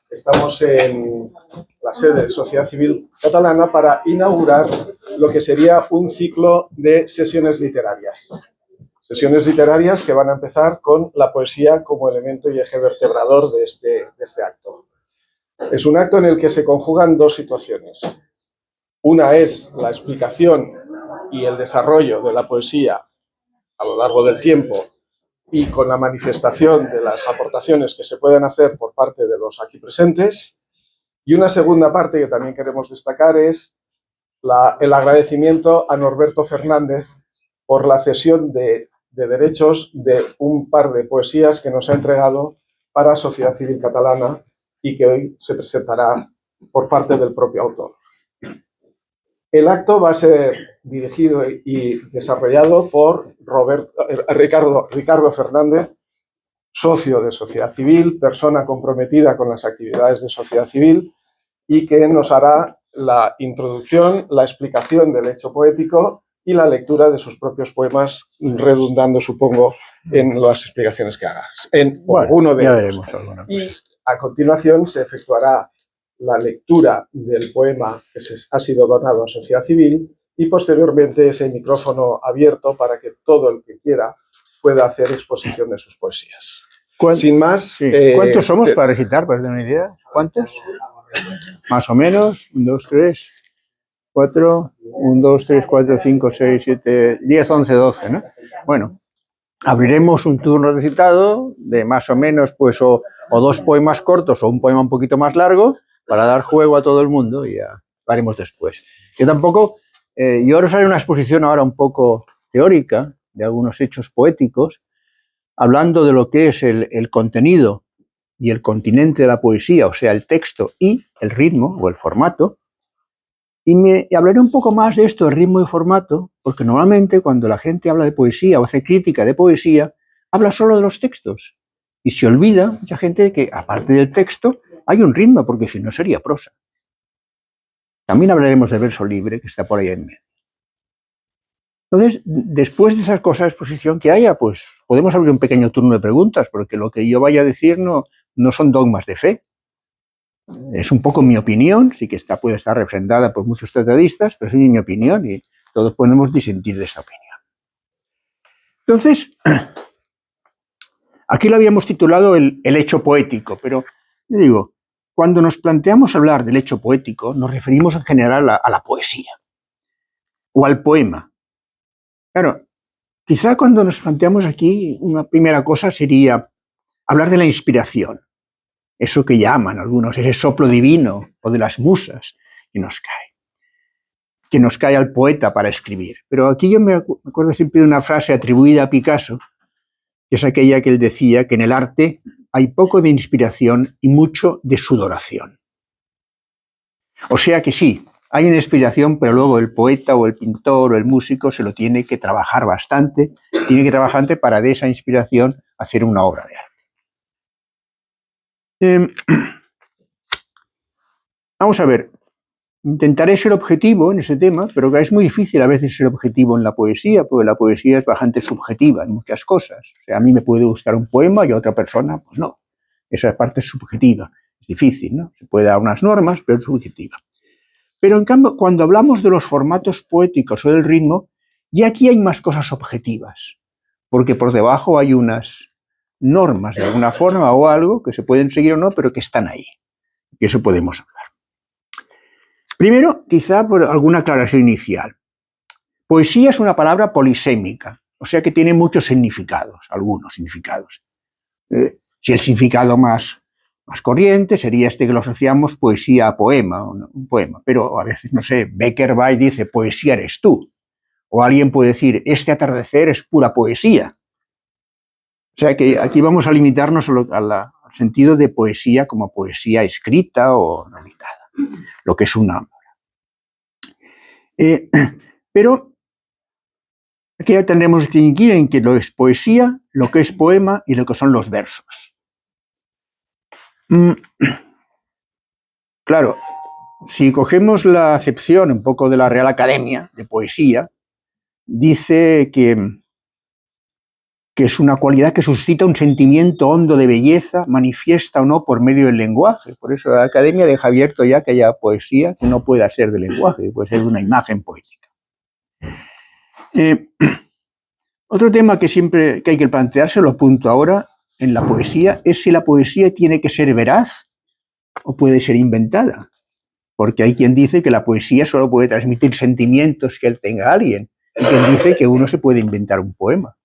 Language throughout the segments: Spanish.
estamos en la sede de Sociedad Civil Catalana para inaugurar lo que sería un ciclo de sesiones literarias. Sesiones literarias que van a empezar con la poesía como elemento y eje vertebrador de este acto. Es un acto en el que se conjugan dos situaciones. Una es la explicación y el desarrollo de la poesía a lo largo del tiempo y con la manifestación de las aportaciones que se pueden hacer por parte de los aquí presentes. Y una segunda parte que también queremos destacar es el agradecimiento a Norberto Fernández por la cesión de derechos de un par de poesías que nos ha entregado para Sociedad Civil Catalana y que hoy se presentará por parte del propio autor. El acto va a ser dirigido y desarrollado por Ricardo Fernández, socio de Sociedad Civil, persona comprometida con las actividades de Sociedad Civil y que nos hará la introducción, la explicación del hecho poético y la lectura de sus propios poemas, redundando, supongo, en las explicaciones que haga. En alguno de ellos. Y a continuación se efectuará la lectura del poema que ha sido donado a Sociedad Civil y posteriormente ese micrófono abierto para que todo el que quiera pueda hacer exposición de sus poesías. Sin más... Sí. ¿Cuántos somos para recitar, para tener una idea? ¿Cuántos? Más o menos. 1, 2, 3, 4, 1, 2, 3, 4, 5, 6, 7, 10, 11, 12, ¿no? Bueno, abriremos un turno recitado de más o menos, pues, o dos poemas cortos o un poema un poquito más largo para dar juego a todo el mundo y ya lo haremos después. Yo tampoco, yo ahora os haré una exposición ahora un poco teórica de algunos hechos poéticos, hablando de lo que es el contenido y el continente de la poesía, o sea, el texto y el ritmo o el formato, y hablaré un poco más de esto, de ritmo y formato, porque normalmente cuando la gente habla de poesía o hace crítica de poesía, habla solo de los textos, y se olvida mucha gente de que, aparte del texto, hay un ritmo, porque si no sería prosa. También hablaremos del verso libre, que está por ahí en medio. Entonces, después de esas cosas de exposición que haya, pues podemos abrir un pequeño turno de preguntas, porque lo que yo vaya a decir no son dogmas de fe. Es un poco mi opinión, sí que puede estar refrendada por muchos tratadistas, pero es mi opinión y todos podemos disentir de esa opinión. Entonces, aquí lo habíamos titulado el hecho poético, pero yo digo, cuando nos planteamos hablar del hecho poético, nos referimos en general a la poesía o al poema. Claro, quizá cuando nos planteamos aquí, una primera cosa sería hablar de la inspiración, eso que llaman algunos, ese soplo divino o de las musas que nos cae al poeta para escribir. Pero aquí yo me acuerdo siempre de una frase atribuida a Picasso, que es aquella que él decía que en el arte hay poco de inspiración y mucho de sudoración. O sea que sí, hay una inspiración, pero luego el poeta o el pintor o el músico se lo tiene que trabajar bastante, para de esa inspiración hacer una obra de arte. Vamos a ver, intentaré ser objetivo en ese tema, pero es muy difícil a veces ser objetivo en la poesía, porque la poesía es bastante subjetiva en muchas cosas. O sea, a mí me puede gustar un poema y a otra persona, pues no. Esa parte es subjetiva, es difícil, ¿no? Se puede dar unas normas, pero es subjetiva. Pero en cambio, cuando hablamos de los formatos poéticos o del ritmo, y aquí hay más cosas objetivas, porque por debajo hay unas normas de alguna forma o algo que se pueden seguir o no, pero que están ahí, que eso podemos hablar. Primero, quizá por alguna aclaración inicial. Poesía es una palabra polisémica, o sea que tiene muchos significados, algunos significados. Si el significado más corriente sería este que lo asociamos poesía a poema, un poema, pero a veces, no sé, Becker va y dice poesía eres tú, o alguien puede decir este atardecer es pura poesía. O sea que aquí vamos a limitarnos al sentido de poesía como poesía escrita o editada, lo que es una obra. Pero aquí ya tendremos que distinguir en que lo es poesía, lo que es poema y lo que son los versos. Claro, si cogemos la acepción un poco de la Real Academia de Poesía, dice que que es una cualidad que suscita un sentimiento hondo de belleza, manifiesta o no por medio del lenguaje. Por eso la academia deja abierto ya que haya poesía que no pueda ser de lenguaje, puede ser una imagen poética. Otro tema que siempre que hay que plantearse, lo apunto ahora, en la poesía, es si la poesía tiene que ser veraz o puede ser inventada. Porque hay quien dice que la poesía solo puede transmitir sentimientos que él tenga a alguien, y quien dice que uno se puede inventar un poema.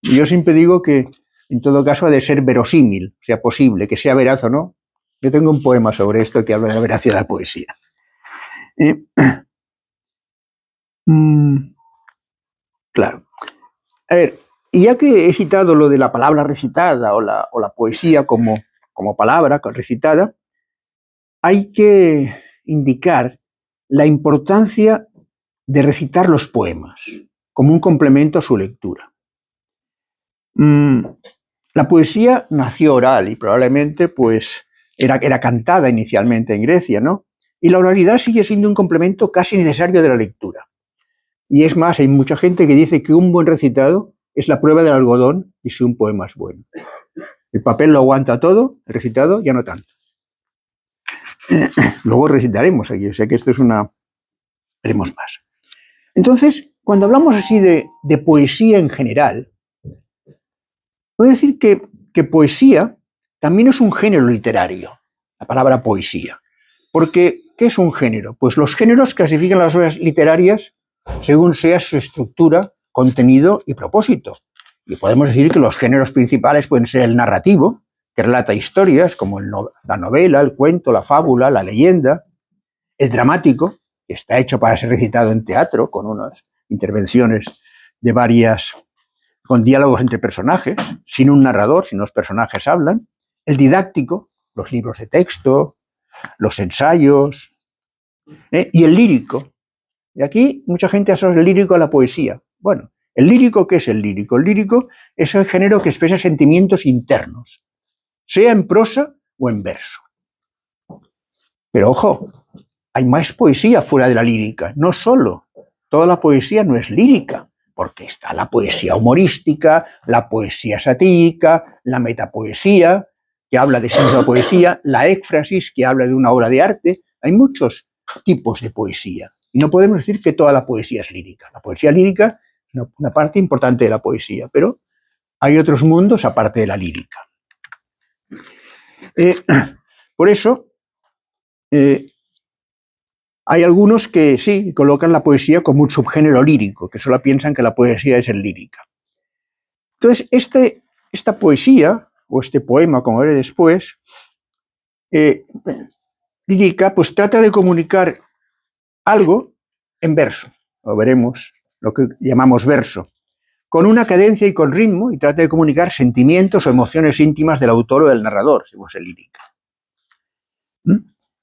Y yo siempre digo que, en todo caso, ha de ser verosímil, o sea, posible, que sea veraz o no. Yo tengo un poema sobre esto que habla de la veracidad de la poesía. Claro. A ver, y ya que he citado lo de la palabra recitada o la poesía como palabra recitada, hay que indicar la importancia de recitar los poemas como un complemento a su lectura. La poesía nació oral y probablemente pues era cantada inicialmente en Grecia, ¿no? Y la oralidad sigue siendo un complemento casi necesario de la lectura. Y es más, hay mucha gente que dice que un buen recitado es la prueba del algodón y si un poema es bueno. El papel lo aguanta todo, el recitado ya no tanto. Luego recitaremos aquí, o sea que esto es haremos más. Entonces, cuando hablamos así de poesía en general, voy a decir que poesía también es un género literario, la palabra poesía. Porque, ¿qué es un género? Pues los géneros clasifican las obras literarias según sea su estructura, contenido y propósito. Y podemos decir que los géneros principales pueden ser el narrativo, que relata historias como la novela, el cuento, la fábula, la leyenda, el dramático, que está hecho para ser recitado en teatro, con unas intervenciones con diálogos entre personajes, sin un narrador, sin los personajes hablan, el didáctico, los libros de texto, los ensayos, y el lírico. Y aquí mucha gente asocia el lírico a la poesía. Bueno, ¿el lírico qué es el lírico? El lírico es el género que expresa sentimientos internos, sea en prosa o en verso. Pero ojo, hay más poesía fuera de la lírica, no solo. Toda la poesía no es lírica, porque está la poesía humorística, la poesía satírica, la metapoesía, que habla de sí misma poesía, la éfrasis, que habla de una obra de arte. Hay muchos tipos de poesía. Y no podemos decir que toda la poesía es lírica. La poesía lírica es una parte importante de la poesía, pero hay otros mundos aparte de la lírica. Por eso, hay algunos que sí colocan la poesía como un subgénero lírico, que solo piensan que la poesía es el lírica. Entonces, esta poesía, o este poema, como veré después, lírica, pues trata de comunicar algo en verso, lo veremos, lo que llamamos verso, con una cadencia y con ritmo, y trata de comunicar sentimientos o emociones íntimas del autor o del narrador, si fuese lírica.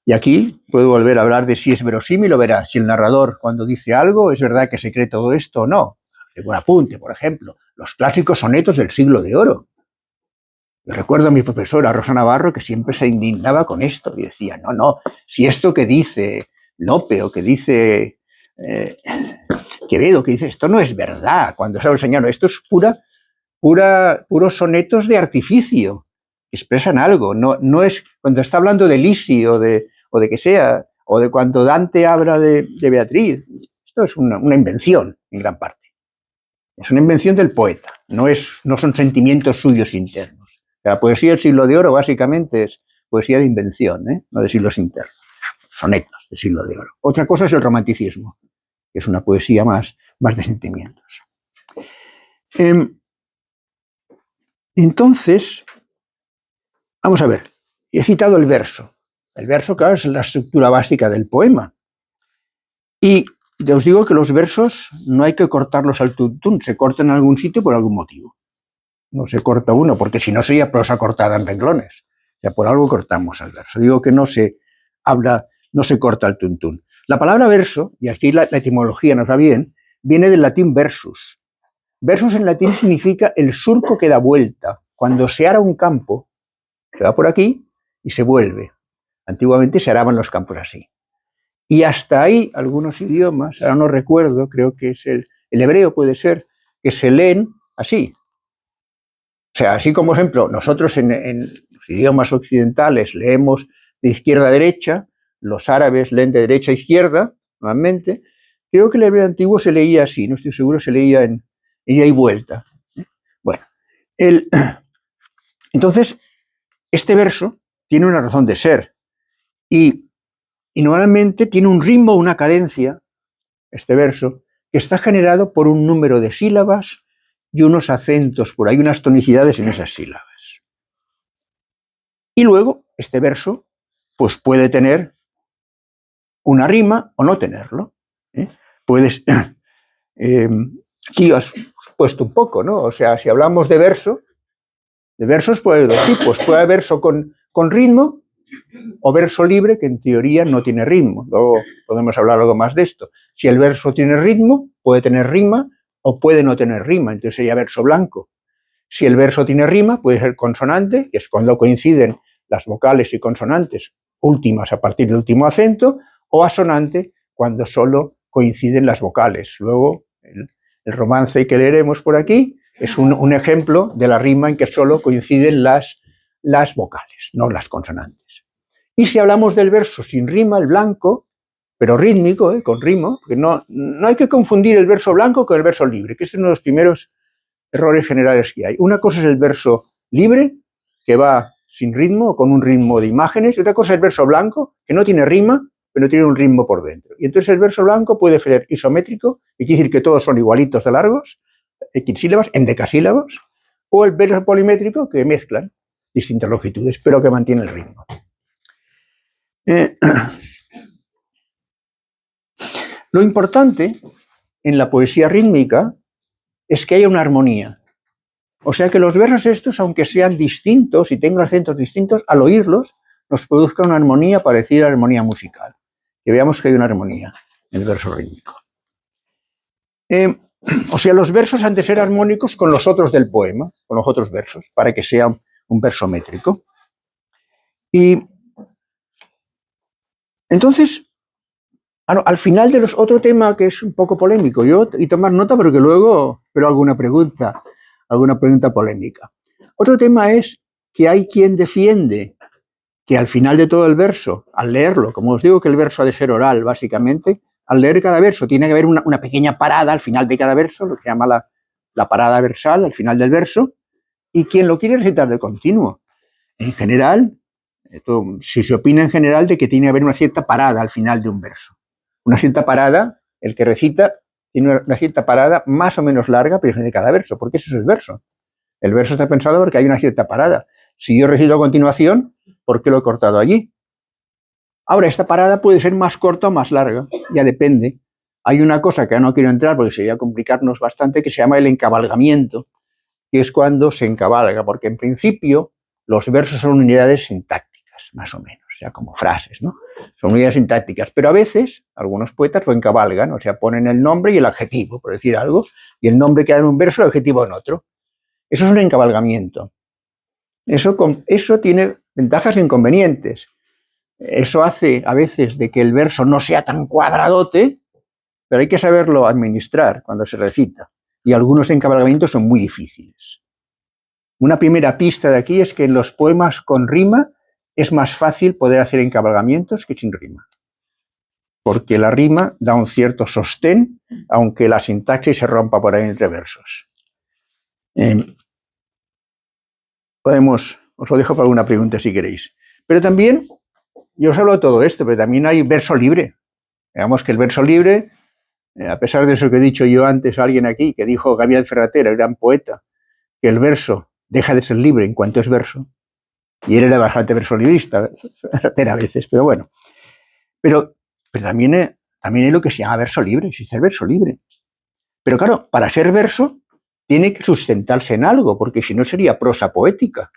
Y aquí puedo volver a hablar de si es verosímil o veraz, si el narrador cuando dice algo es verdad que se cree todo esto o no. Un apunte, por ejemplo, los clásicos sonetos del siglo de oro. Yo recuerdo a mi profesora Rosa Navarro que siempre se indignaba con esto y decía, no, si esto que dice Lope o que dice Quevedo, que dice esto no es verdad, cuando se lo enseñaron, esto es puros sonetos de artificio, que expresan algo, no es cuando está hablando de Lisi o de que sea, o de cuando Dante habla de Beatriz, esto es una invención en gran parte. Es una invención del poeta, no son sentimientos suyos internos. La poesía del siglo de oro básicamente es poesía de invención, no de siglos internos, sonetos del siglo de oro. Otra cosa es el romanticismo, que es una poesía más de sentimientos. Entonces, vamos a ver, he citado el verso. El verso, claro, es la estructura básica del poema. Y os digo que los versos no hay que cortarlos al tuntún, se cortan en algún sitio por algún motivo. No se corta uno, porque si no sería prosa cortada en renglones. O sea, por algo cortamos el verso. Digo que no se corta el tuntún. La palabra verso, y aquí la etimología nos va bien, viene del latín versus. Versus en latín significa el surco que da vuelta. Cuando se ara un campo, se va por aquí y se vuelve. Antiguamente se araban los campos así. Y hasta ahí algunos idiomas, ahora no recuerdo, creo que es el hebreo puede ser, que se leen así. sea, así como, por ejemplo, nosotros en los idiomas occidentales leemos de izquierda a derecha, los árabes leen de derecha a izquierda, normalmente, creo que el hebreo antiguo se leía así, no estoy seguro, se leía en ida y vuelta. Bueno, entonces, este verso tiene una razón de ser y normalmente tiene un ritmo, una cadencia, este verso, que está generado por un número de sílabas y unos acentos por ahí, unas tonicidades en esas sílabas. Y luego, este verso, pues puede tener una rima o no tenerlo. Puedes, aquí has puesto un poco, ¿no? O sea, si hablamos de versos puede haber dos tipos. Puede haber verso con ritmo o verso libre, que en teoría no tiene ritmo. Luego podemos hablar algo más de esto. Si el verso tiene ritmo, puede tener rima o puede no tener rima, entonces sería verso blanco. Si el verso tiene rima, puede ser consonante, que es cuando coinciden las vocales y consonantes últimas a partir del último acento, o asonante, cuando solo coinciden las vocales. Luego, el romance que leeremos por aquí es un ejemplo de la rima en que solo coinciden las vocales, no las consonantes. Y si hablamos del verso sin rima, el blanco, pero rítmico, con ritmo, porque no hay que confundir el verso blanco con el verso libre, que es uno de los primeros errores generales que hay. Una cosa es el verso libre, que va sin ritmo, o con un ritmo de imágenes, y otra cosa es el verso blanco, que no tiene rima, pero tiene un ritmo por dentro. Y entonces el verso blanco puede ser isométrico, y quiere decir que todos son igualitos de largos, equisílabas, endecasílabos, o el verso polimétrico, que mezclan distintas longitudes, pero que mantiene el ritmo. Lo importante en la poesía rítmica es que haya una armonía. O sea que los versos estos, aunque sean distintos y tengan acentos distintos, al oírlos nos produzca una armonía parecida a la armonía musical. Que veamos que hay una armonía en el verso rítmico. O sea, los versos han de ser armónicos con los otros del poema, con los otros versos, para que sea un verso métrico. Y entonces, al final de otro tema que es un poco polémico, y tomar nota porque luego espero alguna pregunta polémica. Otro tema es que hay quien defiende que al final de todo el verso, al leerlo, como os digo que el verso ha de ser oral básicamente, al leer cada verso tiene que haber una pequeña parada al final de cada verso, lo que se llama la parada versal al final del verso, y quien lo quiere recitar de continuo. En general, si se opina en general de que tiene que haber una cierta parada al final de un verso. Una cierta parada, el que recita tiene una cierta parada más o menos larga, pero es de cada verso, porque eso es el verso. El verso está pensado porque hay una cierta parada. Si yo recito a continuación, ¿por qué lo he cortado allí? Ahora, esta parada puede ser más corta o más larga, ya depende. Hay una cosa que no quiero entrar porque sería complicarnos bastante, que se llama el encabalgamiento, que es cuando se encabalga, porque en principio los versos son unidades sintácticas, más o menos, o sea, como frases, ¿no? Son unidades sintácticas, pero a veces algunos poetas lo encabalgan, o sea, ponen el nombre y el adjetivo, por decir algo, y el nombre queda en un verso y el adjetivo en otro. Eso es un encabalgamiento. Eso tiene ventajas e inconvenientes. Eso hace a veces de que el verso no sea tan cuadradote, pero hay que saberlo administrar cuando se recita. Y algunos encabalgamientos son muy difíciles. Una primera pista de aquí es que en los poemas con rima es más fácil poder hacer encabalgamientos que sin rima. Porque la rima da un cierto sostén, aunque la sintaxis se rompa por ahí entre versos. Os lo dejo para alguna pregunta si queréis. Pero también, yo os hablo de todo esto, pero también hay verso libre. Digamos que el verso libre, a pesar de eso que he dicho yo antes a alguien aquí, que dijo Gabriel Ferratera, el gran poeta, que el verso deja de ser libre en cuanto es verso, y él era bastante verso librista, Ferratera a veces, pero bueno. Pero también hay lo que se llama verso libre, existe el verso libre. Pero claro, para ser verso tiene que sustentarse en algo, porque si no sería prosa poética.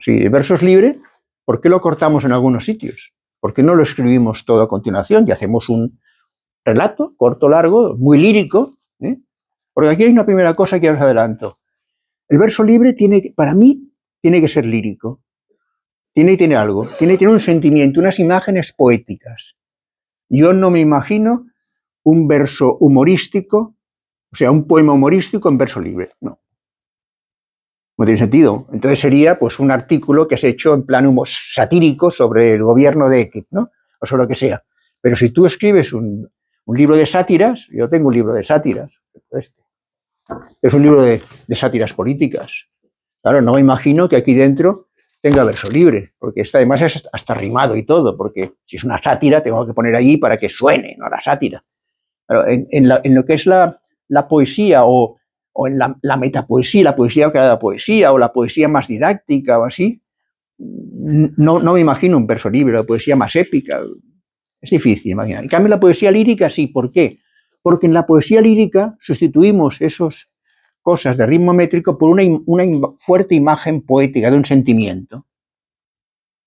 Si el verso es libre, ¿por qué lo cortamos en algunos sitios? ¿Por qué no lo escribimos todo a continuación y hacemos un relato corto, largo, muy lírico? Porque aquí hay una primera cosa que os adelanto. El verso libre para mí, tiene que ser lírico. Tiene algo, tiene un sentimiento, unas imágenes poéticas. Yo no me imagino un verso humorístico, o sea, un poema humorístico en verso libre, no. No tiene sentido. Entonces sería pues un artículo que has hecho en plan satírico sobre el gobierno de X, ¿no? O sobre lo que sea. Pero si tú escribes un libro de sátiras, yo tengo un libro de sátiras, es un libro de sátiras políticas. Claro, no me imagino que aquí dentro tenga verso libre, porque esto además es hasta rimado y todo, porque si es una sátira tengo que poner allí para que suene, no la sátira. Claro, en lo que es la poesía o en la metapoesía, la poesía creada de poesía o la poesía más didáctica o así, no me imagino un verso libre, la poesía más épica. Es difícil imaginar. En cambio, la poesía lírica sí. ¿Por qué? Porque en la poesía lírica sustituimos esas cosas de ritmo métrico por una fuerte imagen poética de un sentimiento.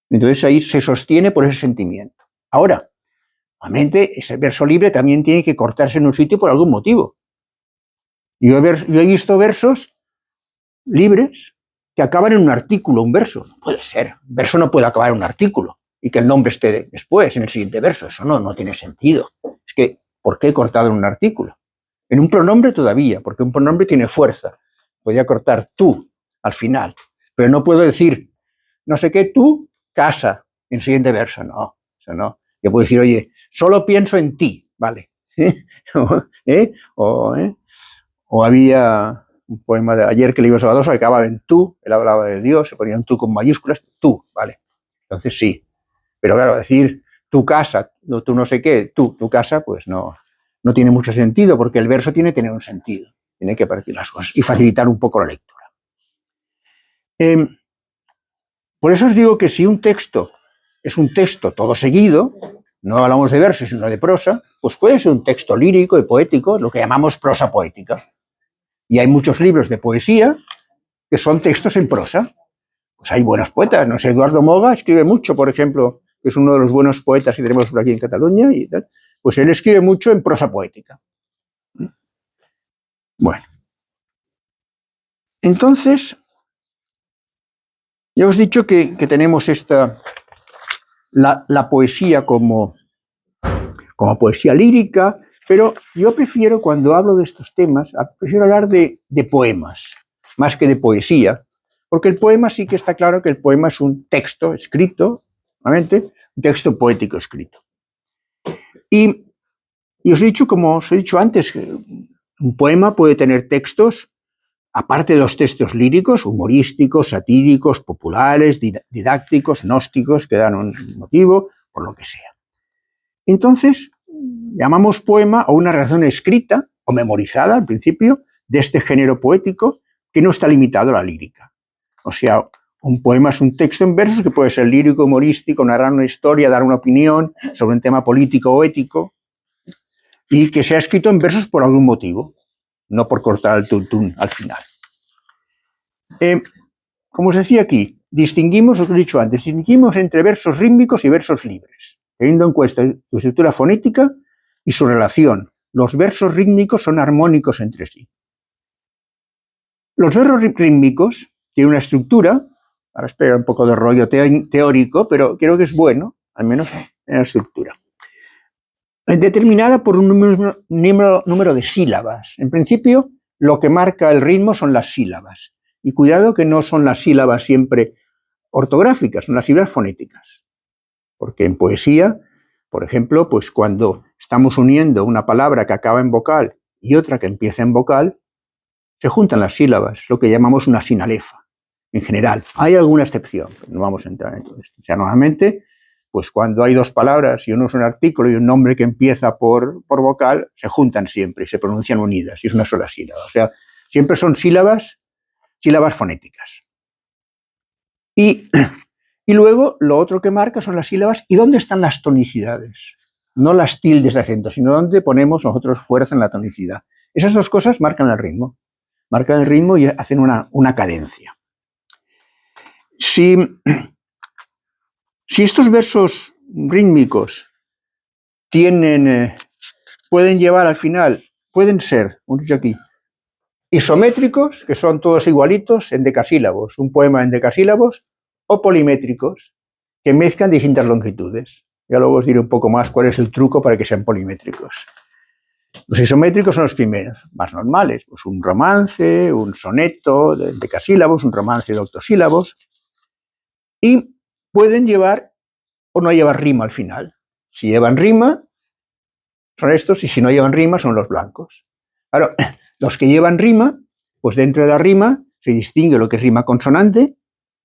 Entonces ahí se sostiene por ese sentimiento. Ahora, obviamente, ese verso libre también tiene que cortarse en un sitio por algún motivo. Yo he visto versos libres que acaban en un artículo, un verso. No puede ser. Un verso no puede acabar en un artículo y que el nombre esté después, en el siguiente verso. Eso no tiene sentido. Es que, ¿por qué he cortado en un artículo? En un pronombre todavía, porque un pronombre tiene fuerza. Podría cortar tú al final, pero no puedo decir, no sé qué, tú, casa, en el siguiente verso. No, eso no. Yo puedo decir, oye, solo pienso en ti, ¿vale? O había un poema de ayer que leí Salvador que acababa en tú, él hablaba de Dios, se ponía un tú con mayúsculas, tú, ¿vale? Entonces sí. Pero claro, decir tu casa, tú no sé qué, tu casa, pues no tiene mucho sentido, porque el verso tiene que tener un sentido, tiene que partir las cosas y facilitar un poco la lectura. Por eso os digo que si un texto es un texto todo seguido, no hablamos de verso, sino de prosa, pues puede ser un texto lírico y poético, lo que llamamos prosa poética. Y hay muchos libros de poesía que son textos en prosa. Pues hay buenos poetas, no sé, Eduardo Moga escribe mucho, por ejemplo, que es uno de los buenos poetas que tenemos por aquí en Cataluña, y tal, pues él escribe mucho en prosa poética. Bueno, entonces, ya os he dicho que tenemos la poesía como poesía lírica, pero yo prefiero, cuando hablo de estos temas, prefiero hablar de poemas, más que de poesía, porque el poema sí que está claro que el poema es un texto escrito, realmente, un texto poético escrito. Y os he dicho, como os he dicho antes, que un poema puede tener textos, aparte de los textos líricos, humorísticos, satíricos, populares, didácticos, gnósticos, que dan un motivo, por lo que sea. Entonces, llamamos poema a una redacción escrita o memorizada, al principio, de este género poético que no está limitado a la lírica. O sea, un poema es un texto en versos que puede ser lírico, humorístico, narrar una historia, dar una opinión sobre un tema político o ético, y que sea escrito en versos por algún motivo, no por cortar el tuntún al final. Como os decía aquí, distinguimos, lo que he dicho antes, distinguimos entre versos rítmicos y versos libres, teniendo en cuenta su estructura fonética y su relación. Los versos rítmicos son armónicos entre sí. Los versos rítmicos tienen una estructura, ahora espera un poco de rollo teórico, pero creo que es bueno, al menos en la estructura, determinada por un número de sílabas. En principio, lo que marca el ritmo son las sílabas. Y cuidado que no son las sílabas siempre ortográficas, son las sílabas fonéticas. Porque en poesía, por ejemplo, pues cuando estamos uniendo una palabra que acaba en vocal y otra que empieza en vocal, se juntan las sílabas, lo que llamamos una sinalefa, en general. Hay alguna excepción, pero no vamos a entrar en todo esto. O sea, normalmente, pues cuando hay dos palabras y uno es un artículo y un nombre que empieza por vocal, se juntan siempre y se pronuncian unidas, y es una sola sílaba. O sea, siempre son sílabas fonéticas. Y luego lo otro que marca son las sílabas y dónde están las tonicidades. No las tildes de acento, sino dónde ponemos nosotros fuerza en la tonicidad. Esas dos cosas marcan el ritmo. Marcan el ritmo y hacen una cadencia. Si estos versos rítmicos pueden llevar al final, pueden ser, como he dicho aquí, isométricos, que son todos igualitos en decasílabos, un poema en decasílabos, o polimétricos, que mezclan distintas longitudes. Ya luego os diré un poco más cuál es el truco para que sean polimétricos. Los isométricos son los primeros, más normales, pues un romance, un soneto de decasílabos, un romance de octosílabos, y pueden llevar o no llevar rima al final. Si llevan rima, son estos, y si no llevan rima, son los blancos. Claro, los que llevan rima, pues dentro de la rima se distingue lo que es rima consonante,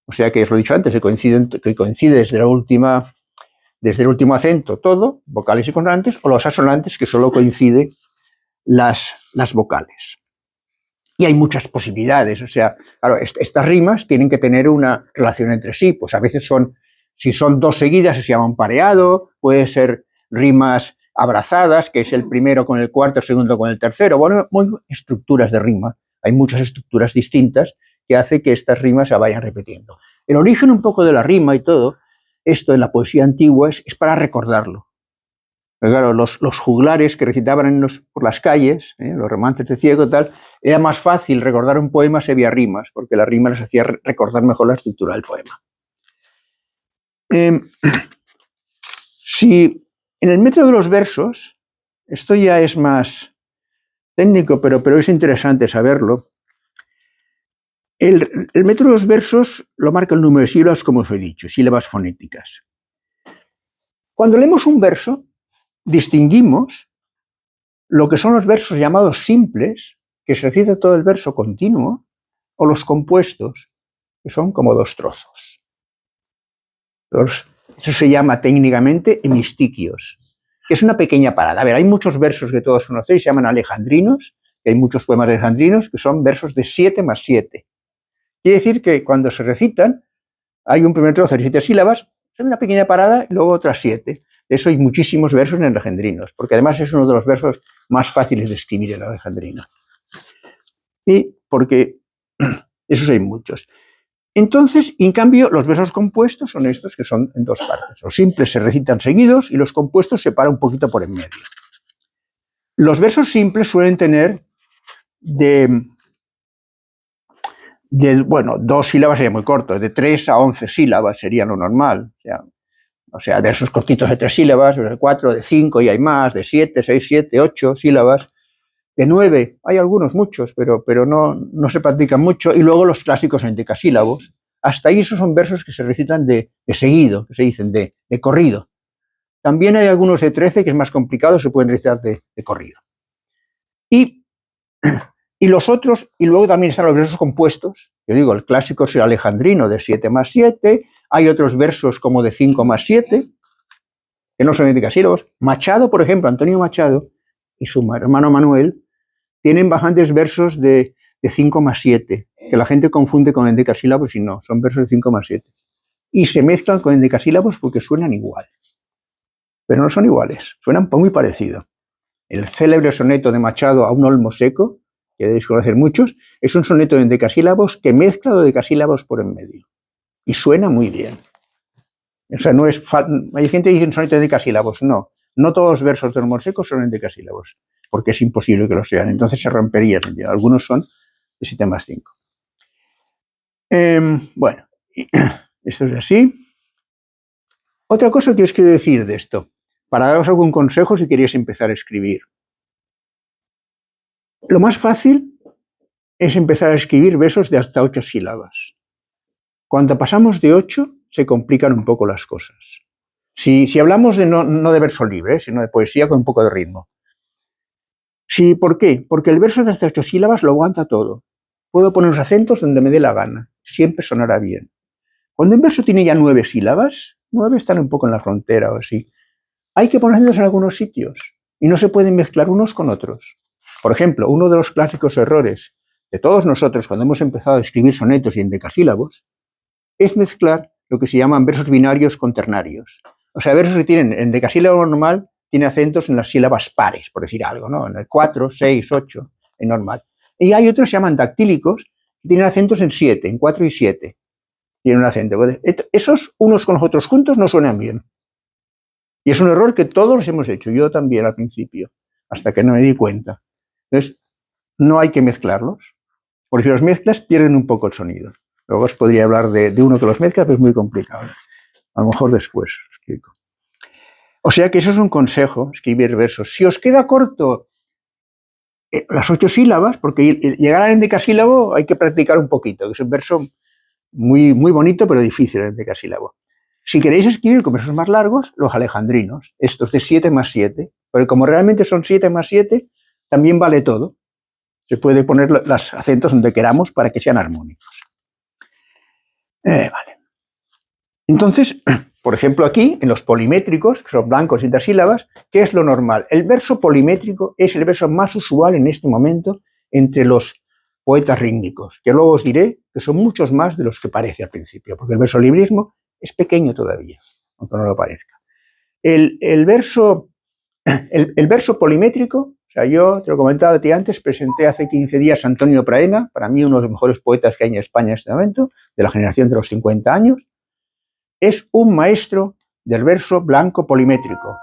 o sea que os lo he dicho antes, que coincide desde el último acento todo, vocales y consonantes, o los asonantes, que solo coincide las vocales. Y hay muchas posibilidades, o sea, claro, estas rimas tienen que tener una relación entre sí, pues a veces si son dos seguidas se llama un pareado, puede ser rimas abrazadas, que es el primero con el cuarto, el segundo con el tercero, bueno, muy estructuras de rima, hay muchas estructuras distintas que hace que estas rimas se vayan repitiendo. El origen un poco de la rima y todo, esto en la poesía antigua es para recordarlo. Pero claro, los juglares que recitaban por las calles, los romances de ciego y tal, era más fácil recordar un poema si había rimas, porque la rima les hacía recordar mejor la estructura del poema. Si en el método de los versos, esto ya es más técnico, pero es interesante saberlo, el método de los versos lo marca el número de sílabas, como os he dicho, sílabas fonéticas. Cuando leemos un verso, distinguimos lo que son los versos llamados simples, que se recita todo el verso continuo, o los compuestos, que son como dos trozos. Eso se llama técnicamente hemistiquios, que es una pequeña parada. A ver, hay muchos versos que todos conocéis, se llaman alejandrinos, que hay muchos poemas alejandrinos que son versos de 7 más 7. Quiere decir que cuando se recitan, hay un primer trozo de 7 sílabas, es una pequeña parada y luego otras 7. De eso hay muchísimos versos en alejandrinos, porque además es uno de los versos más fáciles de escribir el alejandrino. Y porque esos hay muchos. Entonces, en cambio, los versos compuestos son estos, que son en dos partes. Los simples se recitan seguidos y los compuestos se paran un poquito por en medio. Los simples suelen tener bueno, 2 sílabas sería muy corto, de 3 a 11 sílabas sería lo normal. O sea, versos cortitos de 3 sílabas, de 4, de 5 y hay más, de 7, 6, 7, 8 sílabas. De 9, hay algunos, muchos, pero no se practican mucho. Y luego los clásicos en decasílabos. Hasta ahí esos son versos que se recitan de seguido, que se dicen de corrido. También hay algunos de 13, que es más complicado, se pueden recitar de corrido. Y los otros, y luego también están los versos compuestos. Yo digo, el clásico es el alejandrino de 7 más 7. Hay otros versos como de 5 más 7, que no son decasílabos. Machado, por ejemplo, Antonio Machado y su hermano Manuel, tienen bastantes versos de 5 más 7, que la gente confunde con endecasílabos y no, son versos de 5 más 7. Y se mezclan con endecasílabos porque suenan igual. Pero no son iguales, suenan muy parecido. El célebre soneto de Machado a un olmo seco, que debéis conocer muchos, es un soneto de endecasílabos que mezcla dodecasílabos por en medio. Y suena muy bien. O sea, no es hay gente que dice un soneto de endecasílabos, no. No todos los versos de olmo seco son endecasílabos, porque es imposible que lo sean. Entonces se romperían. Algunos son de 7 más 5. Bueno, esto es así. Otra cosa que os quiero decir de esto, para daros algún consejo si queréis empezar a escribir. Lo más fácil es empezar a escribir versos de hasta 8 sílabas. Cuando pasamos de 8, se complican un poco las cosas. Si hablamos no de verso libre, sino de poesía con un poco de ritmo. Sí, ¿por qué? Porque el verso de hasta 8 sílabas lo aguanta todo. Puedo poner los acentos donde me dé la gana, siempre sonará bien. Cuando un verso tiene ya 9 sílabas, 9 están un poco en la frontera o así, hay que ponerlos en algunos sitios y no se pueden mezclar unos con otros. Por ejemplo, uno de los clásicos errores de todos nosotros cuando hemos empezado a escribir sonetos y endecasílabos es mezclar lo que se llaman versos binarios con ternarios. O sea, versos que tienen en decasílabo normal, tiene acentos en las sílabas pares, por decir algo, ¿no? En el 4, 6, 8, en normal. Y hay otros que se llaman dactílicos, que tienen acentos en 7, en 4 y 7. Tienen un acento. Esos unos con los otros juntos no suenan bien. Y es un error que todos hemos hecho, yo también al principio, hasta que no me di cuenta. Entonces, no hay que mezclarlos, porque si los mezclas pierden un poco el sonido. Luego os podría hablar de uno que los mezcla, pero es muy complicado. A lo mejor después os explico. O sea que eso es un consejo, escribir versos. Si os queda corto las 8 sílabas, porque llegar al endecasílabo hay que practicar un poquito, que es un verso muy, muy bonito, pero difícil el endecasílabo. Si queréis escribir con versos más largos, los alejandrinos, estos de 7 más 7, porque como realmente son 7 más 7, también vale todo. Se puede poner los acentos donde queramos para que sean armónicos. Vale. Entonces, por ejemplo, aquí, en los polimétricos, que son blancos y intersílabas, ¿qué es lo normal? El verso polimétrico es el verso más usual en este momento entre los poetas rítmicos, que luego os diré que son muchos más de los que parece al principio, porque el versolibrismo es pequeño todavía, aunque no lo parezca. El verso polimétrico, o sea, yo te lo comentaba a ti antes, presenté hace 15 días a Antonio Praena, para mí uno de los mejores poetas que hay en España en este momento, de la generación de los 50 años, es un maestro del verso blanco polimétrico,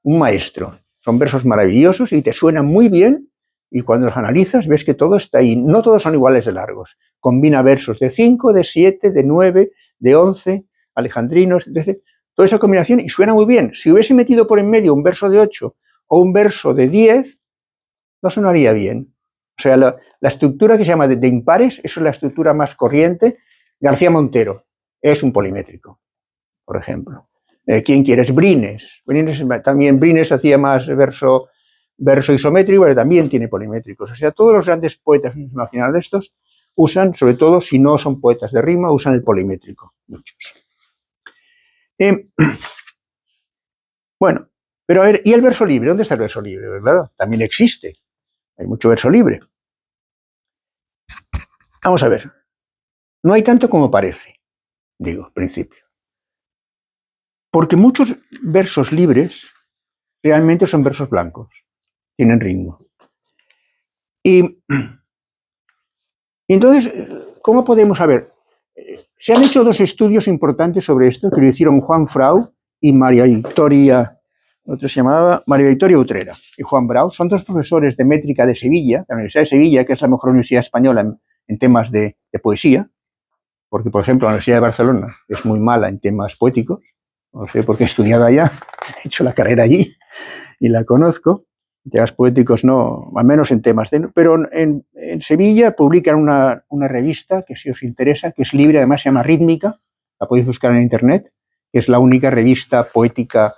un maestro. Son versos maravillosos y te suenan muy bien, y cuando los analizas ves que todo está ahí. No todos son iguales de largos. Combina versos de 5, de 7, de 9, de 11, alejandrinos, etc. Toda esa combinación y suena muy bien. Si hubiese metido por en medio un verso de 8 o un verso de 10, no sonaría bien. O sea, la estructura que se llama de impares, eso es la estructura más corriente. García Montero es un polimétrico, por ejemplo. ¿Quién quieres? Brines. También Brines hacía más verso isométrico, pero también tiene polimétricos. O sea, todos los grandes poetas de estos usan, sobre todo si no son poetas de rima, usan el polimétrico. Muchos. Bueno, pero a ver, ¿y el verso libre? ¿Dónde está el verso libre? Pues claro, también existe. Hay mucho verso libre. Vamos a ver. No hay tanto como parece, digo, al principio. Porque muchos versos libres realmente son versos blancos, tienen ritmo. Y entonces, ¿cómo podemos saber? Se han hecho 2 estudios importantes sobre esto, que lo hicieron Juan Frau y María Victoria, otro se llamaba María Victoria Utrera y Juan Brau. Son 2 profesores de métrica de Sevilla, de la Universidad de Sevilla, que es la mejor universidad española en temas de poesía, porque, por ejemplo, la Universidad de Barcelona es muy mala en temas poéticos. No sé por qué he estudiado allá, he hecho la carrera allí y la conozco. En temas poéticos no, al menos en temas de... Pero en Sevilla publican una revista que si os interesa, que es libre, además se llama Rítmica, la podéis buscar en internet, que es la única revista poética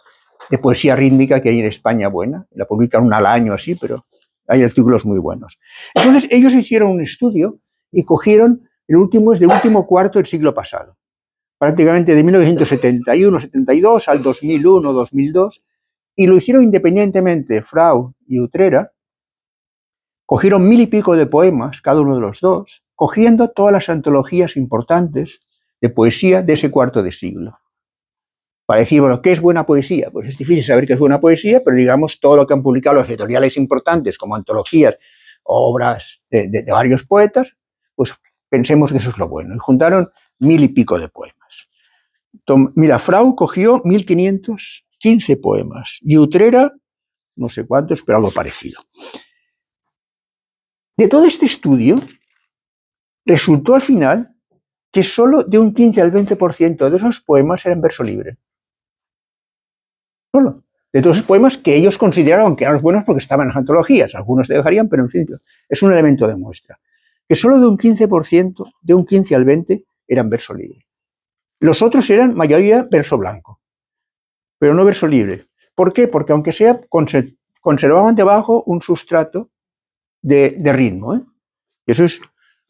de poesía rítmica que hay en España buena. La publican una al año así, pero hay artículos muy buenos. Entonces ellos hicieron un estudio y cogieron el último cuarto del siglo pasado, prácticamente de 1971-72 al 2001-2002, y lo hicieron independientemente. Frau y Utrera cogieron 1000 y pico de poemas, cada uno de los 2, cogiendo todas las antologías importantes de poesía de ese cuarto de siglo. Para decir, bueno, ¿qué es buena poesía? Pues es difícil saber qué es buena poesía, pero digamos todo lo que han publicado los editoriales importantes, como antologías, obras de varios poetas, pues pensemos que eso es lo bueno. Y juntaron 1000 y pico de poemas. Mira, Frau cogió 1515 poemas y Utrera, no sé cuántos, pero algo parecido. De todo este estudio, resultó al final que solo de un 15 al 20% de esos poemas eran verso libre. Solo. De todos esos poemas que ellos consideraron que eran los buenos porque estaban en las antologías. Algunos te dejarían, pero en fin, es un elemento de muestra. Que solo de un 15%, de un 15 al 20, eran verso libre. Los otros eran mayoría verso blanco, pero no verso libre. ¿Por qué? Porque aunque sea, conservaban debajo un sustrato de ritmo. Eso es.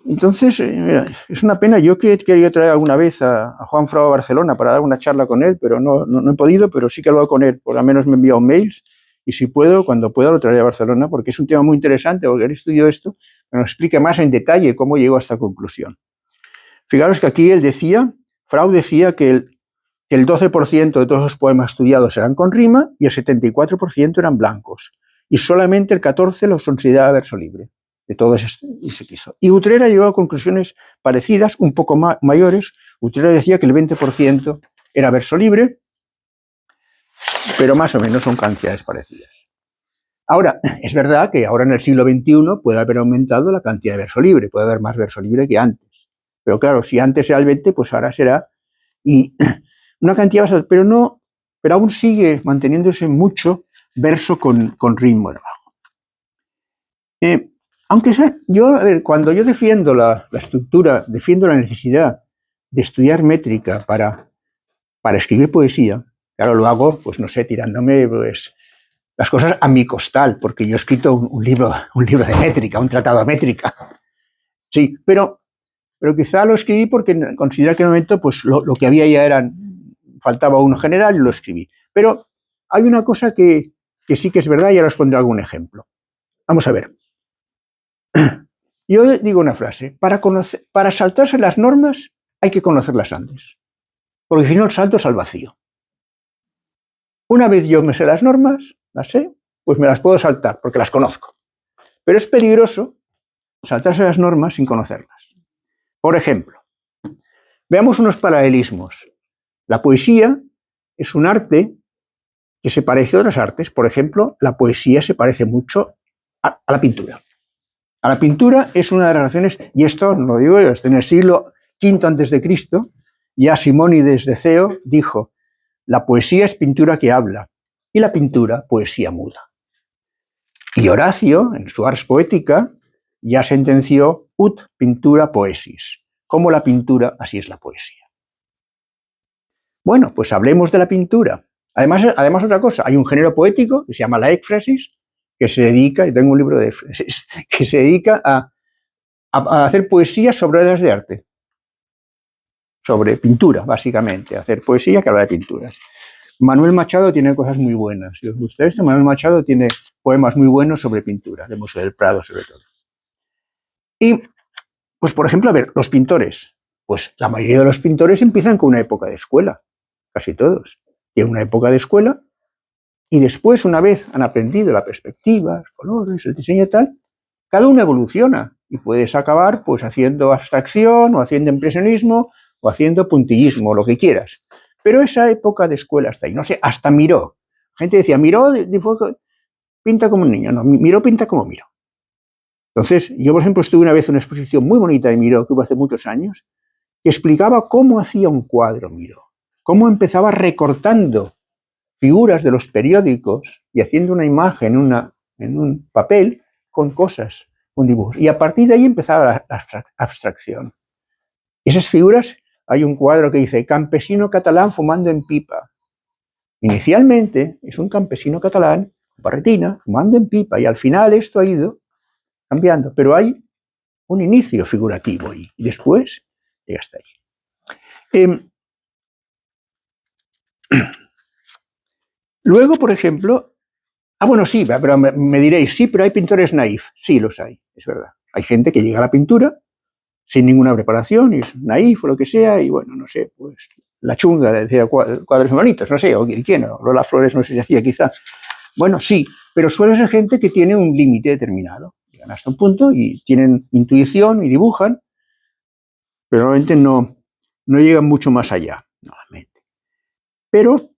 Entonces, mira, es una pena. Yo que he querido traer alguna vez a Juan Frau a Barcelona para dar una charla con él, pero no he podido, pero sí que he hablado con él. Por lo menos me ha enviado mails y si puedo, cuando pueda, lo traeré a Barcelona porque es un tema muy interesante, porque él estudió esto, me lo explica más en detalle cómo llegó a esta conclusión. Fijaros que aquí él decía, Frau decía que el 12% de todos los poemas estudiados eran con rima y el 74% eran blancos. Y solamente el 14% los consideraba verso libre. De todos y se quiso. Y Utrera llegó a conclusiones parecidas, un poco mayores. Utrera decía que el 20% era verso libre, pero más o menos son cantidades parecidas. Ahora, es verdad que ahora en el siglo XXI puede haber aumentado la cantidad de verso libre, puede haber más verso libre que antes. Pero claro, si antes era el 20, pues ahora será... Y una cantidad bastante, pero aún sigue manteniéndose mucho verso con ritmo debajo. Aunque sea, yo, a ver, cuando yo defiendo la estructura, defiendo la necesidad de estudiar métrica para escribir poesía, claro, lo hago, pues no sé, tirándome pues, las cosas a mi costal, porque yo he escrito un libro de métrica, un tratado de métrica. Sí, pero quizá lo escribí porque considero que en el momento pues, lo que había ya faltaba uno general y lo escribí. Pero hay una cosa que sí que es verdad y ahora os pondré algún ejemplo. Vamos a ver. Yo digo una frase, para saltarse las normas hay que conocerlas antes, porque si no el salto es al vacío. Una vez yo me sé las normas, las sé, pues me las puedo saltar, porque las conozco. Pero es peligroso saltarse las normas sin conocerlas. Por ejemplo, veamos unos paralelismos. La poesía es un arte que se parece a otras artes. Por ejemplo, la poesía se parece mucho a la pintura. A la pintura es una de las relaciones, y esto no lo digo yo, en el siglo V a.C., ya Simónides de Ceo dijo, la poesía es pintura que habla, y la pintura, poesía muda. Y Horacio, en su Ars Poetica, ya sentenció ut pintura poesis. Como la pintura, así es la poesía. Bueno, pues hablemos de la pintura. Además otra cosa, hay un género poético que se llama la éfrasis, que se dedica, y tengo un libro de éfrasis, que se dedica a hacer poesía sobre obras de arte, sobre pintura, básicamente, hacer poesía que habla de pinturas. Manuel Machado tiene cosas muy buenas. Si os gusta esto, Manuel Machado tiene poemas muy buenos sobre pintura, de Museo del Prado sobre todo. Y, pues por ejemplo, a ver, los pintores. Pues la mayoría de los pintores empiezan con una época de escuela, casi todos. Tienen una época de escuela y después, una vez han aprendido la perspectiva, los colores, el diseño y tal, cada uno evoluciona y puedes acabar pues haciendo abstracción o haciendo impresionismo o haciendo puntillismo, lo que quieras. Pero esa época de escuela está ahí. No sé, hasta Miró. Gente decía, Miró pinta como un niño. No, Miró pinta como Miró. Entonces, yo por ejemplo estuve una vez en una exposición muy bonita de Miró, que hubo hace muchos años, que explicaba cómo hacía un cuadro Miró, cómo empezaba recortando figuras de los periódicos y haciendo una imagen en un papel con cosas, con dibujos. Y a partir de ahí empezaba la abstracción. Esas figuras, hay un cuadro que dice campesino catalán fumando en pipa. Inicialmente es un campesino catalán, barretina, fumando en pipa, y al final esto ha ido cambiando, pero hay un inicio figurativo y después llega hasta ahí. Luego, por ejemplo, bueno, sí, pero me diréis, sí, pero hay pintores naif. Sí, los hay, es verdad. Hay gente que llega a la pintura sin ninguna preparación, y es naif o lo que sea, y bueno, no sé, pues la chunga decía cuadros bonitos, no sé, o quién, o Lola Flores no sé si hacía quizás. Bueno, sí, pero suele ser gente que tiene un límite determinado. Llegan hasta un punto y tienen intuición y dibujan, pero normalmente no llegan mucho más allá, normalmente. Pero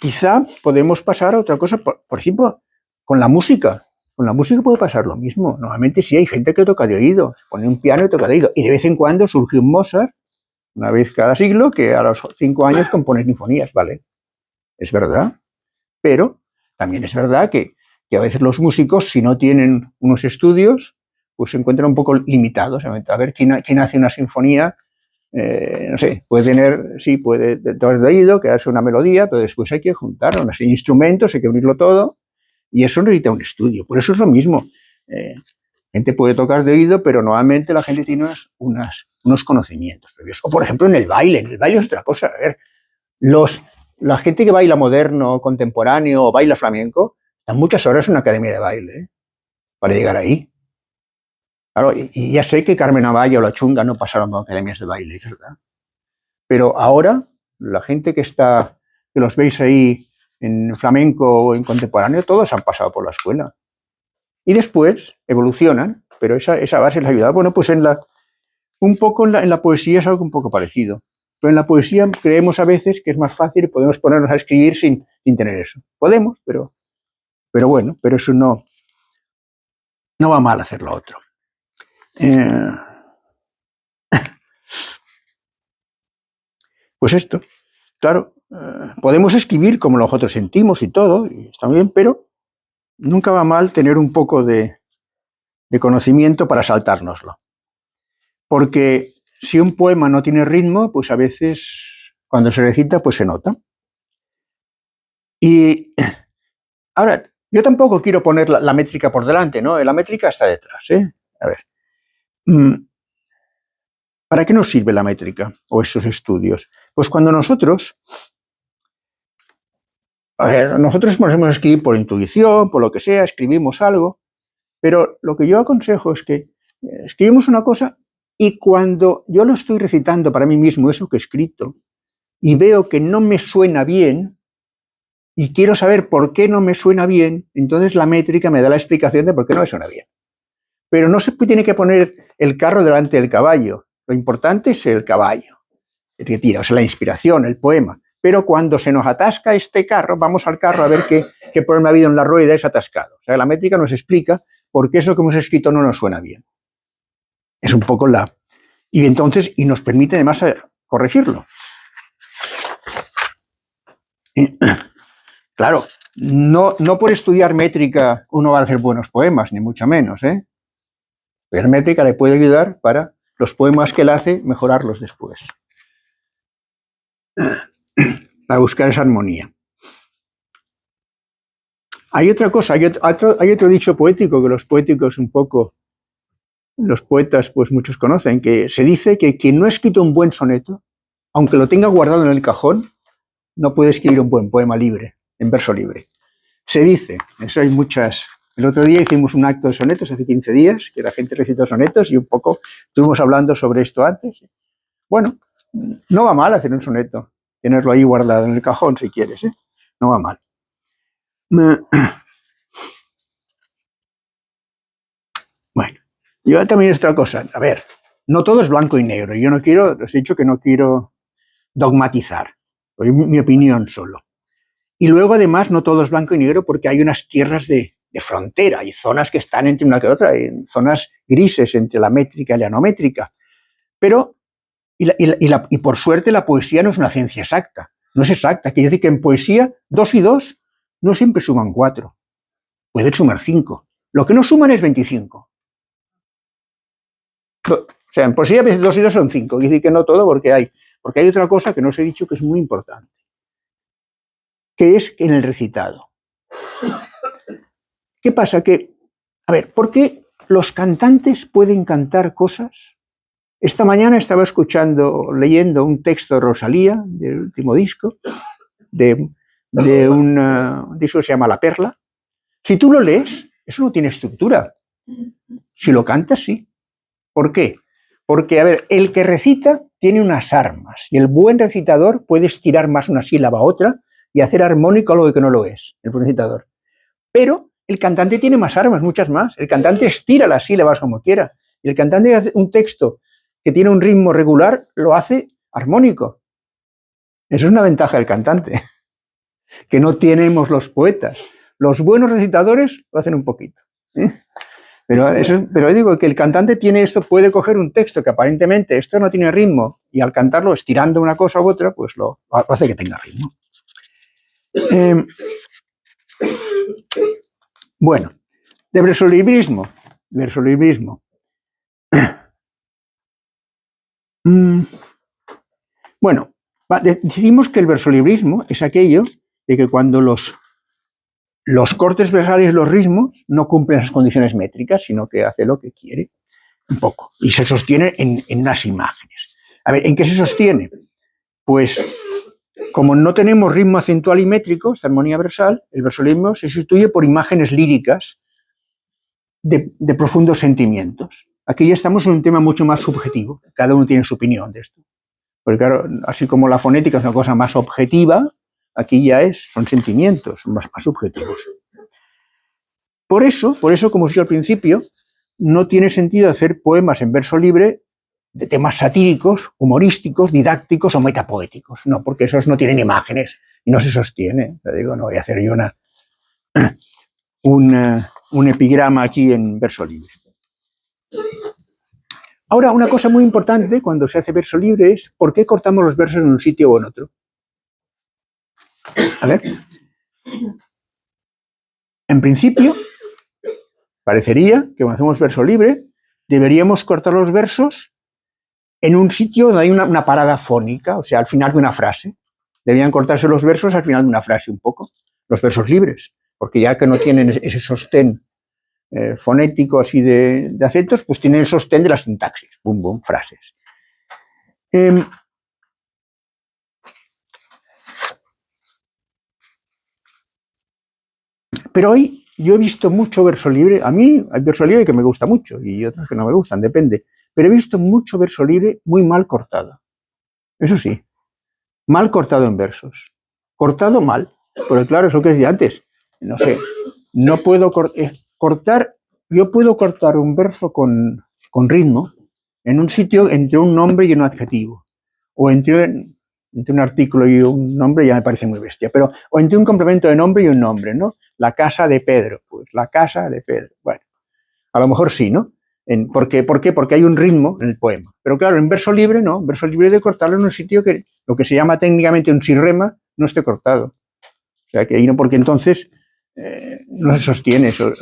quizá podemos pasar a otra cosa, por ejemplo, con la música. Con la música puede pasar lo mismo. Normalmente sí hay gente que toca de oído, pone un piano y toca de oído. Y de vez en cuando surge un Mozart, una vez cada siglo, que a los 5 años compone sinfonías, ¿vale? Es verdad. Pero también es verdad que a veces los músicos, si no tienen unos estudios, pues se encuentran un poco limitados. A ver, ¿quién hace una sinfonía? No sé, puede tocar de oído, quedarse una melodía, pero después hay que juntar unos instrumentos, hay que unirlo todo, y eso necesita un estudio. Por eso es lo mismo. Gente puede tocar de oído, pero normalmente la gente tiene unos conocimientos previos. O por ejemplo en el baile es otra cosa. A ver, la gente que baila moderno, contemporáneo o baila flamenco, están muchas horas en una academia de baile para llegar ahí. Claro, y ya sé que Carmen Amaya o La Chunga no pasaron por academias de baile, ¿verdad? Pero ahora, la gente que los veis ahí en flamenco o en contemporáneo, todos han pasado por la escuela. Y después evolucionan, pero esa base les ayuda. Bueno, pues en la poesía es algo un poco parecido. Pero en la poesía creemos a veces que es más fácil y podemos ponernos a escribir sin tener eso. Podemos, pero bueno, pero eso no va mal hacer lo otro. Pues esto, claro, podemos escribir como nosotros sentimos y todo, y está bien, pero nunca va mal tener un poco de de conocimiento para saltárnoslo. Porque si un poema no tiene ritmo, pues a veces cuando se recita, pues se nota. Y ahora, yo tampoco quiero poner la métrica por delante, ¿no? La métrica está detrás, ¿eh? A ver. ¿Para qué nos sirve la métrica o esos estudios? Pues cuando nosotros podemos escribir por intuición, por lo que sea, escribimos algo, pero lo que yo aconsejo es que escribimos una cosa y cuando yo lo estoy recitando para mí mismo, eso que he escrito, y veo que no me suena bien, y quiero saber por qué no me suena bien, entonces la métrica me da la explicación de por qué no me suena bien. Pero no se tiene que poner el carro delante del caballo. Lo importante es el caballo, el que tira, o sea, la inspiración, el poema. Pero cuando se nos atasca este carro, vamos al carro a ver qué problema ha habido en la rueda y es atascado. O sea, la métrica nos explica por qué eso que hemos escrito no nos suena bien. Es un poco la... Y entonces, y nos permite además corregirlo. Claro, no por estudiar métrica uno va a hacer buenos poemas, ni mucho menos, ¿eh? Pero métrica le puede ayudar para los poemas que él hace, mejorarlos después. Para buscar esa armonía. Hay otra cosa, hay otro dicho poético que los poéticos un poco, los poetas pues muchos conocen, que se dice que quien no ha escrito un buen soneto, aunque lo tenga guardado en el cajón, no puede escribir un buen poema libre, en verso libre. Se dice, eso hay muchas... El otro día hicimos un acto de sonetos, hace 15 días, que la gente recitó sonetos y un poco estuvimos hablando sobre esto antes. Bueno, no va mal hacer un soneto, tenerlo ahí guardado en el cajón si quieres, ¿eh? No va mal. Bueno, yo también otra cosa, a ver, no todo es blanco y negro, yo no quiero, os he dicho que no quiero dogmatizar, doy mi opinión solo. Y luego además no todo es blanco y negro porque hay unas tierras de frontera, hay zonas que están entre una que otra, hay zonas grises entre la métrica y la no métrica. Pero, y por suerte la poesía no es una ciencia exacta, no es exacta, quiere decir que en poesía 2 y 2 no siempre suman 4, pueden sumar 5, lo que no suman es 25. O sea, en poesía 2 y 2 son 5, quiere decir que no todo porque hay otra cosa que no os he dicho que es muy importante, que es en el recitado. ¿Qué pasa? Que, a ver, ¿por qué los cantantes pueden cantar cosas? Esta mañana estaba leyendo un texto de Rosalía, del último disco, de un disco que se llama La Perla. Si tú lo lees, eso no tiene estructura. Si lo cantas, sí. ¿Por qué? Porque, a ver, el que recita tiene unas armas y el buen recitador puede estirar más una sílaba a otra y hacer armónico algo que no lo es, el buen recitador. Pero el cantante tiene más armas, muchas más. El cantante estira las sílabas como quiera. Y el cantante hace un texto que tiene un ritmo regular, lo hace armónico. Eso es una ventaja del cantante, que no tenemos los poetas. Los buenos recitadores lo hacen un poquito, ¿eh? Pero digo que el cantante tiene esto, puede coger un texto que aparentemente esto no tiene ritmo y al cantarlo estirando una cosa u otra, pues lo hace que tenga ritmo. Bueno, de versolibrismo. Bueno, decimos que el versolibrismo es aquello de que cuando los cortes versales, los ritmos, no cumplen esas condiciones métricas, sino que hace lo que quiere, un poco, y se sostiene en unas imágenes. A ver, ¿en qué se sostiene? Pues, como no tenemos ritmo acentual y métrico, esta armonía versal, el versolibrismo se sustituye por imágenes líricas de profundos sentimientos. Aquí ya estamos en un tema mucho más subjetivo, cada uno tiene su opinión de esto. Porque claro, así como la fonética es una cosa más objetiva, aquí ya son sentimientos, son más subjetivos. Por eso, como os dije al principio, no tiene sentido hacer poemas en verso libre de temas satíricos, humorísticos, didácticos o metapoéticos. No, porque esos no tienen imágenes y no se sostiene. Te digo, no voy a hacer yo un epigrama aquí en verso libre. Ahora, una cosa muy importante cuando se hace verso libre es ¿por qué cortamos los versos en un sitio o en otro? A ver. En principio, Parecería que cuando hacemos verso libre deberíamos cortar los versos en un sitio donde hay una parada fónica, o sea, al final de una frase. Deberían cortarse los versos al final de una frase un poco, los versos libres, porque ya que no tienen ese sostén fonético así de acentos, pues tienen el sostén de la sintaxis, bum, bum, frases. Pero hoy yo he visto mucho verso libre. A mí hay verso libre que me gusta mucho y otros que no me gustan, depende. Pero he visto mucho verso libre muy mal cortado. Eso sí, mal cortado en versos. Cortado mal. Porque claro, eso que decía antes, no sé, no puedo cortar, yo puedo cortar un verso con ritmo en un sitio entre un nombre y un adjetivo. O entre un artículo y un nombre ya me parece muy bestia, pero o entre un complemento de nombre y un nombre, ¿no? La casa de Pedro, pues la casa de Pedro. Bueno, a lo mejor sí, ¿no? ¿Por qué? Porque hay un ritmo en el poema. Pero claro, en verso libre no, en verso libre de cortarlo en un sitio que lo que se llama técnicamente un sirrema no esté cortado. O sea, que ahí no, porque entonces no se sostiene eso.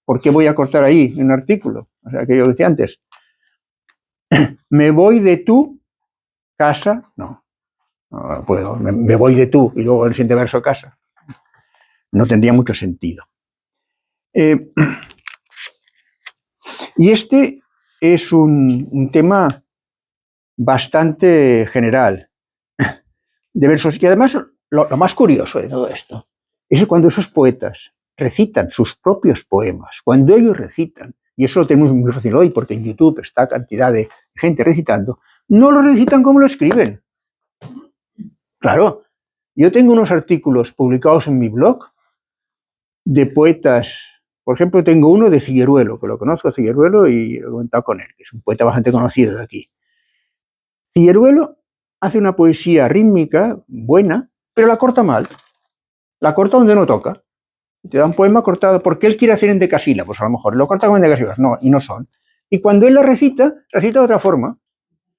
¿Por qué voy a cortar ahí un artículo? O sea, que yo decía antes, me voy de tu casa, no. No puedo, me voy de tú y luego el siguiente verso casa. No tendría mucho sentido. Y este es un tema bastante general de versos. Y además, lo más curioso de todo esto es cuando esos poetas recitan sus propios poemas, cuando ellos recitan, y eso lo tenemos muy fácil hoy porque en YouTube está cantidad de gente recitando, no lo recitan como lo escriben. Claro, yo tengo unos artículos publicados en mi blog de poetas, por ejemplo, tengo uno de Figueruelo, que lo conozco, Figueruelo, y lo he comentado con él, que es un poeta bastante conocido de aquí. Figueruelo hace una poesía rítmica buena, pero la corta mal, la corta donde no toca. Te da un poema cortado porque él quiere hacer en decasílabos, a lo mejor, lo corta con decasílabos, no, y no son. Y cuando él la recita de otra forma.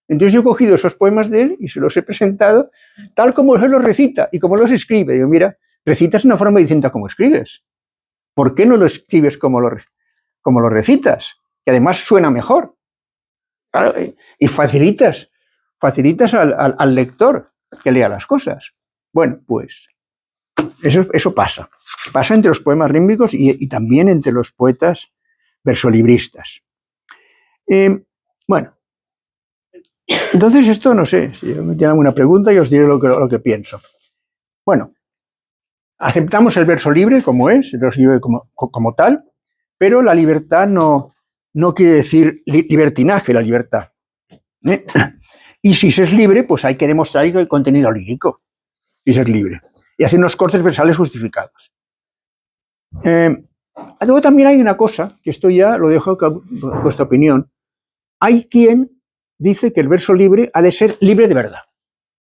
Entonces yo he cogido esos poemas de él y se los he presentado tal como él los recita y como los escribe. Digo, mira, recitas una forma distinta como escribes. ¿Por qué no lo escribes como lo recitas? Que además suena mejor. Claro, y facilitas al lector que lea las cosas. Bueno, pues eso pasa. Pasa entre los poemas rítmicos y también entre los poetas versolibristas. Bueno, entonces esto no sé, si me tienen alguna pregunta yo os diré lo que pienso. Bueno, aceptamos el verso libre como es, el verso libre como tal, pero la libertad no quiere decir libertinaje, la libertad. Y si se es libre, pues hay que demostrar que hay contenido lírico, si se es libre. Y hacer unos cortes versales justificados. Luego también hay una cosa, que esto ya lo dejo a vuestra opinión. Hay quien dice que el verso libre ha de ser libre de verdad.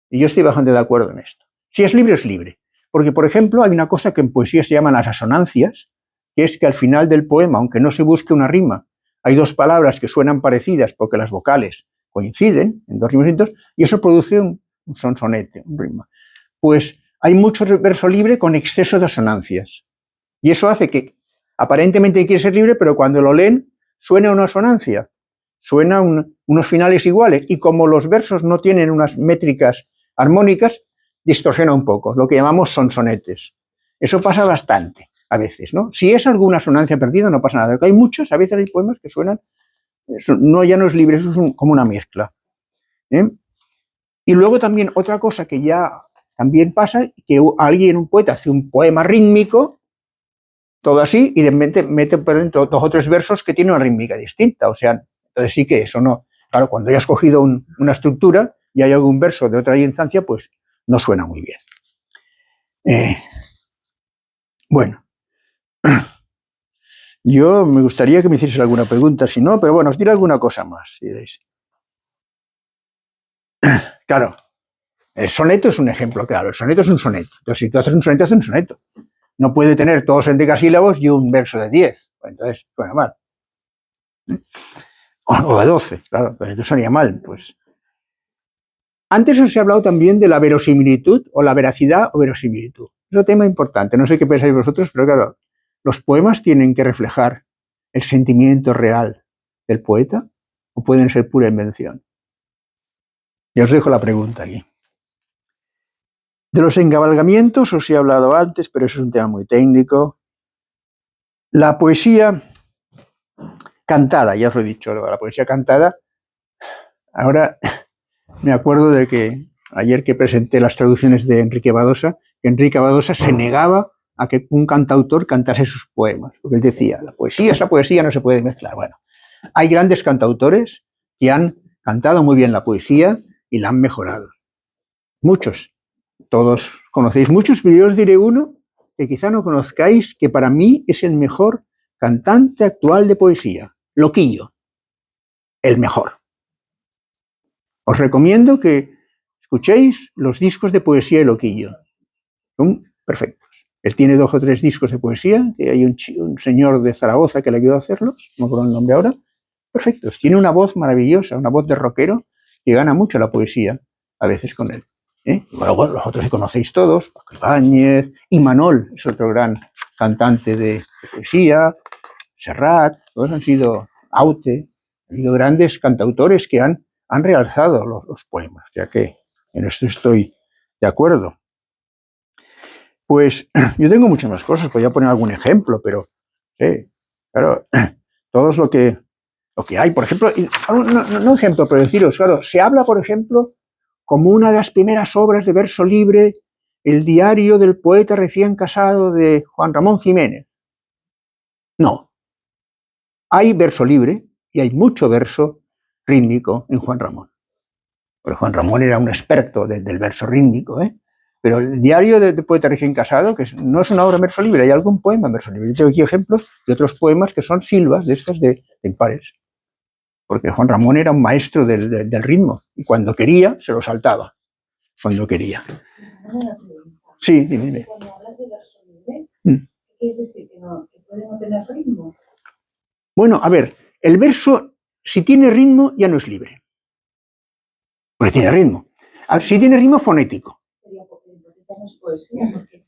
Y yo estoy bastante de acuerdo en esto. Si es libre, es libre. Porque, por ejemplo, hay una cosa que en poesía se llaman las asonancias, que es que al final del poema, aunque no se busque una rima, hay dos palabras que suenan parecidas porque las vocales coinciden en dos rimas distintos, y eso produce un sonsonete, un rima. Pues hay mucho verso libre con exceso de asonancias. Y eso hace que aparentemente quiere ser libre, pero cuando lo leen suena una asonancia, suena unos finales iguales, y como los versos no tienen unas métricas armónicas, distorsiona un poco, lo que llamamos sonsonetes. Eso pasa bastante a veces, ¿no? Si es alguna asonancia perdida no pasa nada, pero hay muchos, a veces hay poemas que suenan, ya no es libre, eso es como una mezcla. Y luego también otra cosa que ya también pasa, que un poeta hace un poema rítmico, todo así, y de repente mete por dentro 2 o 3 versos que tienen una rítmica distinta, o sea, entonces sí que eso no. Claro, cuando ya has cogido una estructura y hay algún verso de otra instancia, pues no suena muy bien. Bueno, yo me gustaría que me hicieses alguna pregunta, si no, pero bueno, os diré alguna cosa más, si veis. Claro, el soneto es un ejemplo, claro, el soneto es un soneto. Entonces, si tú haces un soneto, haces un soneto. No puede tener todos en decasílabos y un verso de 10. Entonces, suena mal. O de 12, claro, pero entonces sonaría mal, pues. Antes os he hablado también de la verosimilitud o la veracidad o verosimilitud. Es un tema importante, no sé qué pensáis vosotros, pero claro, los poemas tienen que reflejar el sentimiento real del poeta o pueden ser pura invención? Y os dejo la pregunta aquí. De los encabalgamientos os he hablado antes, pero eso es un tema muy técnico. La poesía cantada, ya os lo he dicho, la poesía cantada. Ahora me acuerdo de que ayer que presenté las traducciones de Enrique Badosa se negaba a que un cantautor cantase sus poemas, porque él decía, la poesía es la poesía, no se puede mezclar. Bueno, hay grandes cantautores que han cantado muy bien la poesía y la han mejorado. Muchos, todos conocéis muchos, pero yo os diré uno que quizá no conozcáis, que para mí es el mejor cantante actual de poesía, Loquillo, el mejor. Os recomiendo que escuchéis los discos de poesía de Loquillo, son perfectos. Él tiene 2 o 3 discos de poesía, que hay un señor de Zaragoza que le ayudó a hacerlos, no me acuerdo el nombre ahora, perfectos. Tiene una voz maravillosa, una voz de rockero, que gana mucho la poesía, a veces con él. Bueno, los otros que conocéis todos, Paco Ibáñez, Imanol es otro gran cantante de poesía, Serrat, todos han sido Aute, han sido grandes cantautores que han realzado los poemas, ya que en esto estoy de acuerdo. Pues yo tengo muchas más cosas, podría poner algún ejemplo, pero claro, todo es lo que hay. Por ejemplo, no ejemplo, pero deciros, claro, se habla, por ejemplo, como una de las primeras obras de verso libre, el diario del poeta recién casado de Juan Ramón Jiménez. No. Hay verso libre y hay mucho verso rítmico en Juan Ramón. Porque Juan Ramón era un experto del verso rítmico, Pero el diario de poeta recién casado, que no es una obra en verso libre, hay algún poema en verso libre. Yo tengo aquí ejemplos de otros poemas que son silvas de estas de impares. Porque Juan Ramón era un maestro del ritmo y cuando quería se lo saltaba. Cuando quería. Sí, dime. Cuando hablas de verso libre, ¿qué quiere decir? ¿Que puede no tener ritmo? Bueno, a ver, el verso, si tiene ritmo, ya no es libre. Porque tiene ritmo. A ver, si tiene ritmo fonético. Sería porque entonces ya no es poesía, porque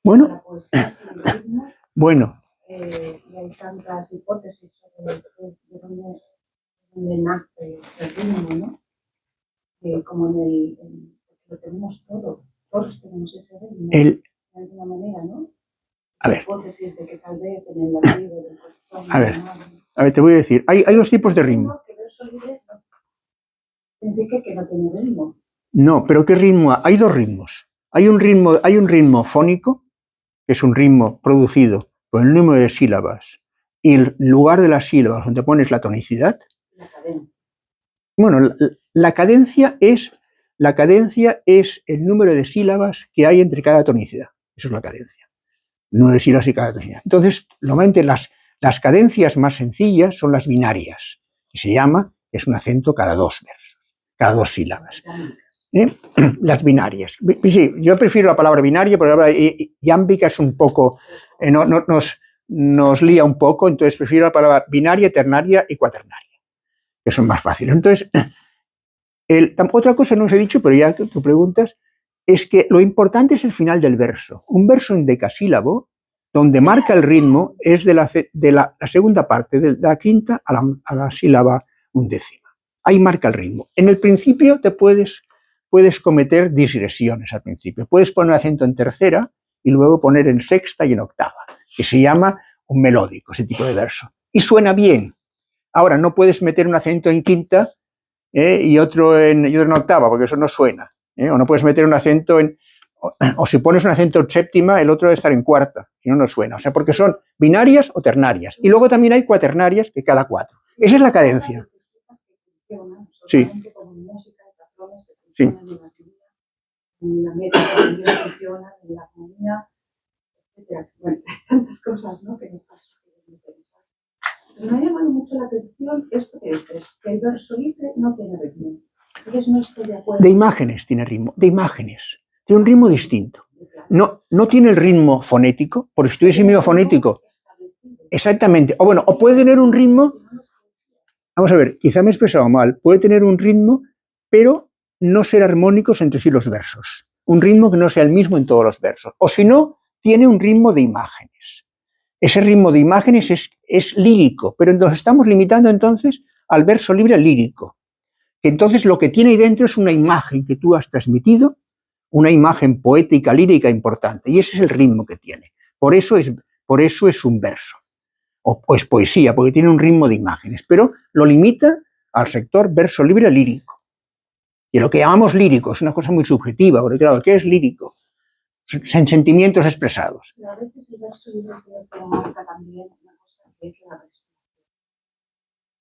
bueno, la poesía sin ritmo. Bueno. Y hay tantas hipótesis sobre de dónde nace el ritmo, ¿no? Como lo tenemos todos tenemos ese ritmo, de alguna manera, ¿no? A ver. Hipótesis de que tal vez en el latido del corazón. A ver, te voy a decir, hay 2 tipos de ritmo. Que verso libre significa que no tiene ritmo. No, pero ¿qué ritmo? Hay 2 ritmos. Hay un ritmo fónico, que es un ritmo producido por el número de sílabas, y en lugar de las sílabas donde pones la tonicidad. La cadencia. Bueno, la cadencia es el número de sílabas que hay entre cada tonicidad. Eso es la cadencia. El número de sílabas y cada tonicidad. Entonces, normalmente las cadencias más sencillas son las binarias, que se llama, es un acento cada 2 versos, cada 2 sílabas. Las binarias. Sí, yo prefiero la palabra binaria, porque la palabra iámbica es un poco, nos lía un poco, entonces prefiero la palabra binaria, ternaria y cuaternaria, que son más fáciles. Entonces, otra cosa no os he dicho, pero ya que tú preguntas, es que lo importante es el final del verso. Un verso en decasílabo, donde marca el ritmo, es de la segunda parte, de la quinta a la sílaba undécima. Ahí marca el ritmo. En el principio te puedes cometer digresiones al principio. Puedes poner acento en tercera y luego poner en sexta y en octava, que se llama un melódico, ese tipo de verso. Y suena bien. Ahora, no puedes meter un acento en quinta y otro en octava, porque eso no suena. O no puedes meter un acento o si pones un acento en séptima, el otro debe estar en cuarta, si no, no suena. O sea, porque son binarias o ternarias. Y luego también hay cuaternarias, que cada 4. Esa es la cadencia. Sí. Sí. En la métrica también funciona, en la armonía, etc. Bueno, tantas cosas, ¿no? Que nos pasan de pensar. Pero me ha llamado mucho la atención esto que dices, que el verso libre no tiene ritmo. Entonces no estoy de acuerdo. De imágenes tiene ritmo, de imágenes. Tiene un ritmo distinto. No tiene el ritmo fonético, porque si tuviese ritmo fonético. Exactamente. O puede tener un ritmo. Vamos a ver, quizá me he expresado mal. Puede tener un ritmo, pero no ser armónicos entre sí los versos. Un ritmo que no sea el mismo en todos los versos. O si no, tiene un ritmo de imágenes. Ese ritmo de imágenes es lírico, pero nos estamos limitando entonces al verso libre lírico. Que entonces lo que tiene ahí dentro es una imagen que tú has transmitido, una imagen poética, lírica importante, y ese es el ritmo que tiene. Por eso es un verso, o es poesía, porque tiene un ritmo de imágenes, pero lo limita al sector verso libre lírico. Y lo que llamamos lírico es una cosa muy subjetiva, porque claro, ¿qué es lírico? Son sentimientos expresados. Pero a veces el verso libre marca también una cosa que es la respiración.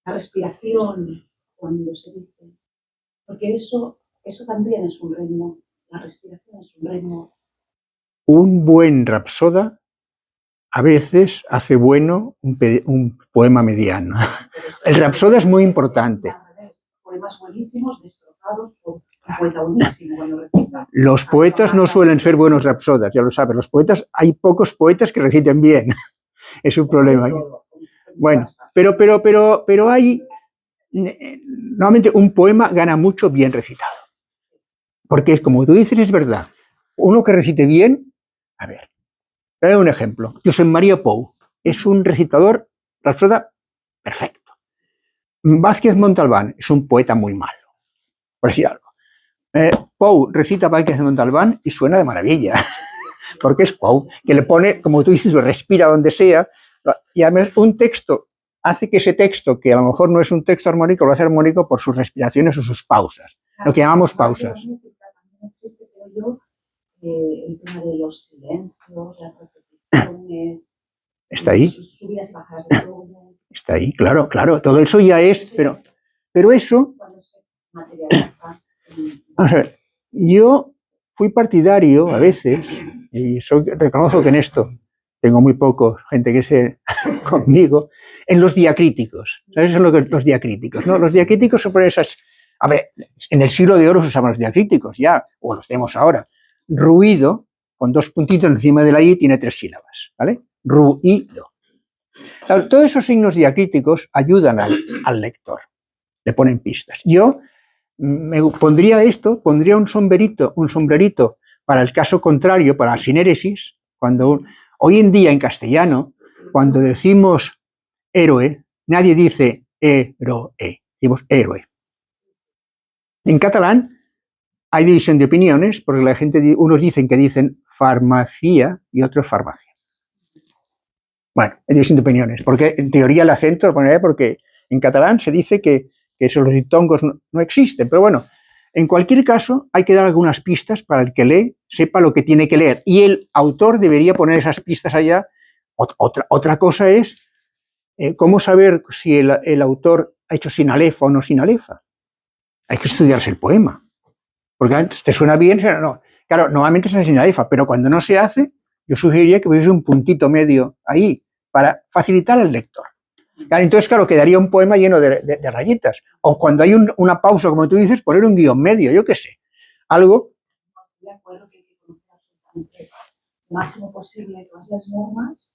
La respiración, cuando se dice, porque eso también es un ritmo, la respiración es un ritmo. Un buen rapsoda a veces hace bueno un poema mediano. El rapsoda es muy importante. Poemas buenísimos destrozados por un poeta buenísimo cuando recita. Los poetas no suelen ser buenos rapsodas, ya lo sabes. Los poetas, hay pocos poetas que reciten bien. Es un problema. Bueno, pero hay... Normalmente un poema gana mucho bien recitado. Porque es como tú dices, es verdad. Uno que recite bien, a ver, te doy un ejemplo. Josep María Pou es un recitador rapsoda perfecto. Vázquez Montalbán es un poeta muy malo, por decir algo. Pou recita Vázquez Montalbán y suena de maravilla, porque es Pou, que le pone, como tú dices, lo respira donde sea, y además un texto hace que ese texto, que a lo mejor no es un texto armónico, lo hace armónico por sus respiraciones o sus pausas, lo que llamamos pausas. También existe, creo yo, el tema de los silencios, las repeticiones. Está ahí. Subidas y bajadas de tono. Está ahí, claro, todo eso ya es, pero eso... O sea, yo fui partidario a veces, y reconozco que en esto tengo muy poco gente que se conmigo, en los diacríticos. ¿Sabes lo que los diacríticos? ¿No? Los diacríticos son por esas... A ver, en el siglo de oro se usaban los diacríticos ya, o los tenemos ahora. Ruido, con dos puntitos encima de la i, tiene 3 sílabas, ¿vale? Ruido. Claro, todos esos signos diacríticos ayudan al lector, le ponen pistas. Yo me pondría un sombrerito para el caso contrario, para la sinéresis, cuando hoy en día en castellano, cuando decimos héroe, nadie dice héroe, decimos héroe. En catalán hay división de opiniones, porque la gente, unos dicen que dicen farmacia y otros farmacia. Bueno, hay división de opiniones, porque en teoría el acento lo pondría porque en catalán se dice que esos diptongos no existen, pero bueno, en cualquier caso hay que dar algunas pistas para el que lee sepa lo que tiene que leer, y el autor debería poner esas pistas allá. Otra cosa es cómo saber si el autor ha hecho sinalefa o no sinalefa. Hay que estudiarse el poema, porque antes te suena bien, no. Claro, normalmente se hace sinalefa, pero cuando no se hace, yo sugeriría que hubiese un puntito medio ahí para facilitar al lector. Entonces, claro, quedaría un poema lleno de rayitas. O cuando hay una pausa, como tú dices, poner un guión medio, yo qué sé. Algo. De acuerdo que hay que conocer absolutamente lo máximo posible todas las normas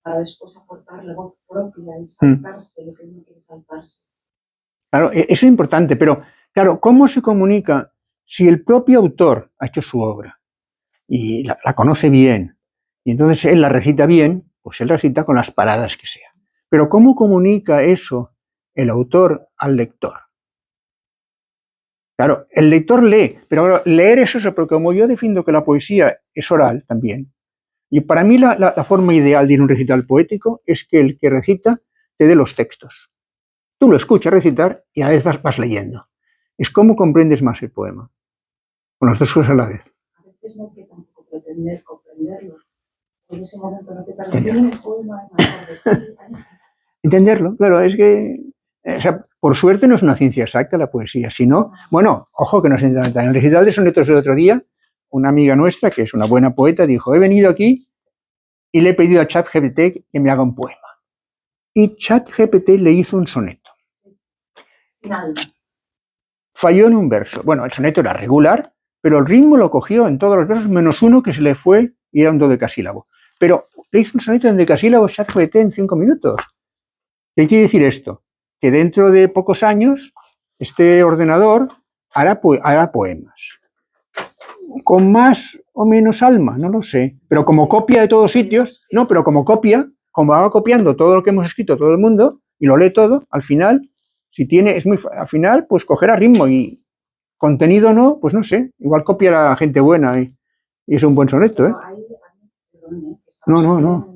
para después aportar la voz propia y saltarse lo que uno quiere saltarse. Claro, eso es importante, pero claro, ¿cómo se comunica si el propio autor ha hecho su obra y la conoce bien y entonces él la recita bien? Pues él recita con las paradas que sea. Pero ¿cómo comunica eso el autor al lector? Claro, el lector lee, pero leer es eso, porque como yo defiendo que la poesía es oral también, y para mí la forma ideal de ir a un recital poético es que el que recita te dé los textos. Tú lo escuchas recitar y a la vez vas leyendo. Es como comprendes más el poema, con las dos cosas a la vez. A veces no hay que tampoco pretender comprenderlo. En ese momento no te permite el poema entenderlo, claro, es que, o sea, por suerte no es una ciencia exacta la poesía, sino, bueno, ojo que nos encanta. En el recital de sonetos del otro día, una amiga nuestra, que es una buena poeta, dijo, he venido aquí y le he pedido a ChatGPT que me haga un poema. Y ChatGPT le hizo un soneto. Falló en un verso. Bueno, el soneto era regular, pero el ritmo lo cogió en todos los versos, menos uno que se le fue y era un dodecasílabo. Pero le hizo un soneto en decasílabo ChatGPT en 5 minutos. ¿Qué quiere decir esto? Que dentro de pocos años este ordenador hará poemas. Con más o menos alma, no lo sé. Pero como copia de todos sitios, no, pero como copia, como va copiando todo lo que hemos escrito todo el mundo y lo lee todo, al final, si tiene, al final, pues cogerá ritmo y contenido no, pues no sé, igual copia a la gente buena y es un buen soneto, ¿eh? No.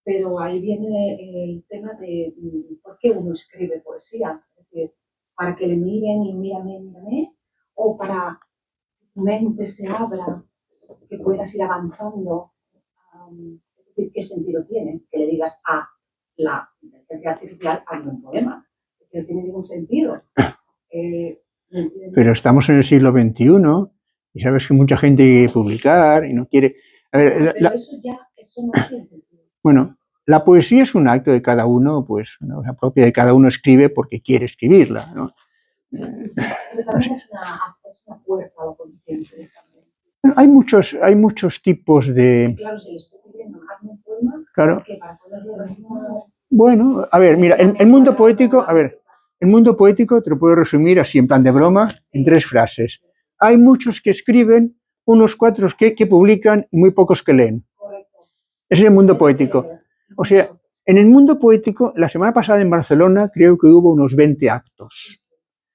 Pero ahí viene el tema de por qué uno escribe poesía. Es decir, para que le miren y mírame, o para que tu mente se abra, que puedas ir avanzando. Es decir, ¿qué sentido tiene que le digas a la inteligencia artificial a un poema? Que no tiene ningún sentido. Pero estamos en el siglo XXI y sabes que mucha gente quiere publicar y no quiere... A ver, pero eso no tiene sentido. Bueno, la poesía es un acto de cada uno, pues una cosa propia de cada uno escribe porque quiere escribirla, ¿no? Pero también es una puerta a la conciencia. Hay muchos tipos de... Claro, si le estoy pidiendo un poema, claro. que para poderlo... Bueno, a ver, mira, el mundo poético, el mundo poético te lo puedo resumir así en plan de broma, en 3 frases. Hay muchos que escriben, unos 4 que publican y muy pocos que leen. Ese es el mundo poético. O sea, en el mundo poético, la semana pasada en Barcelona creo que hubo unos 20 actos,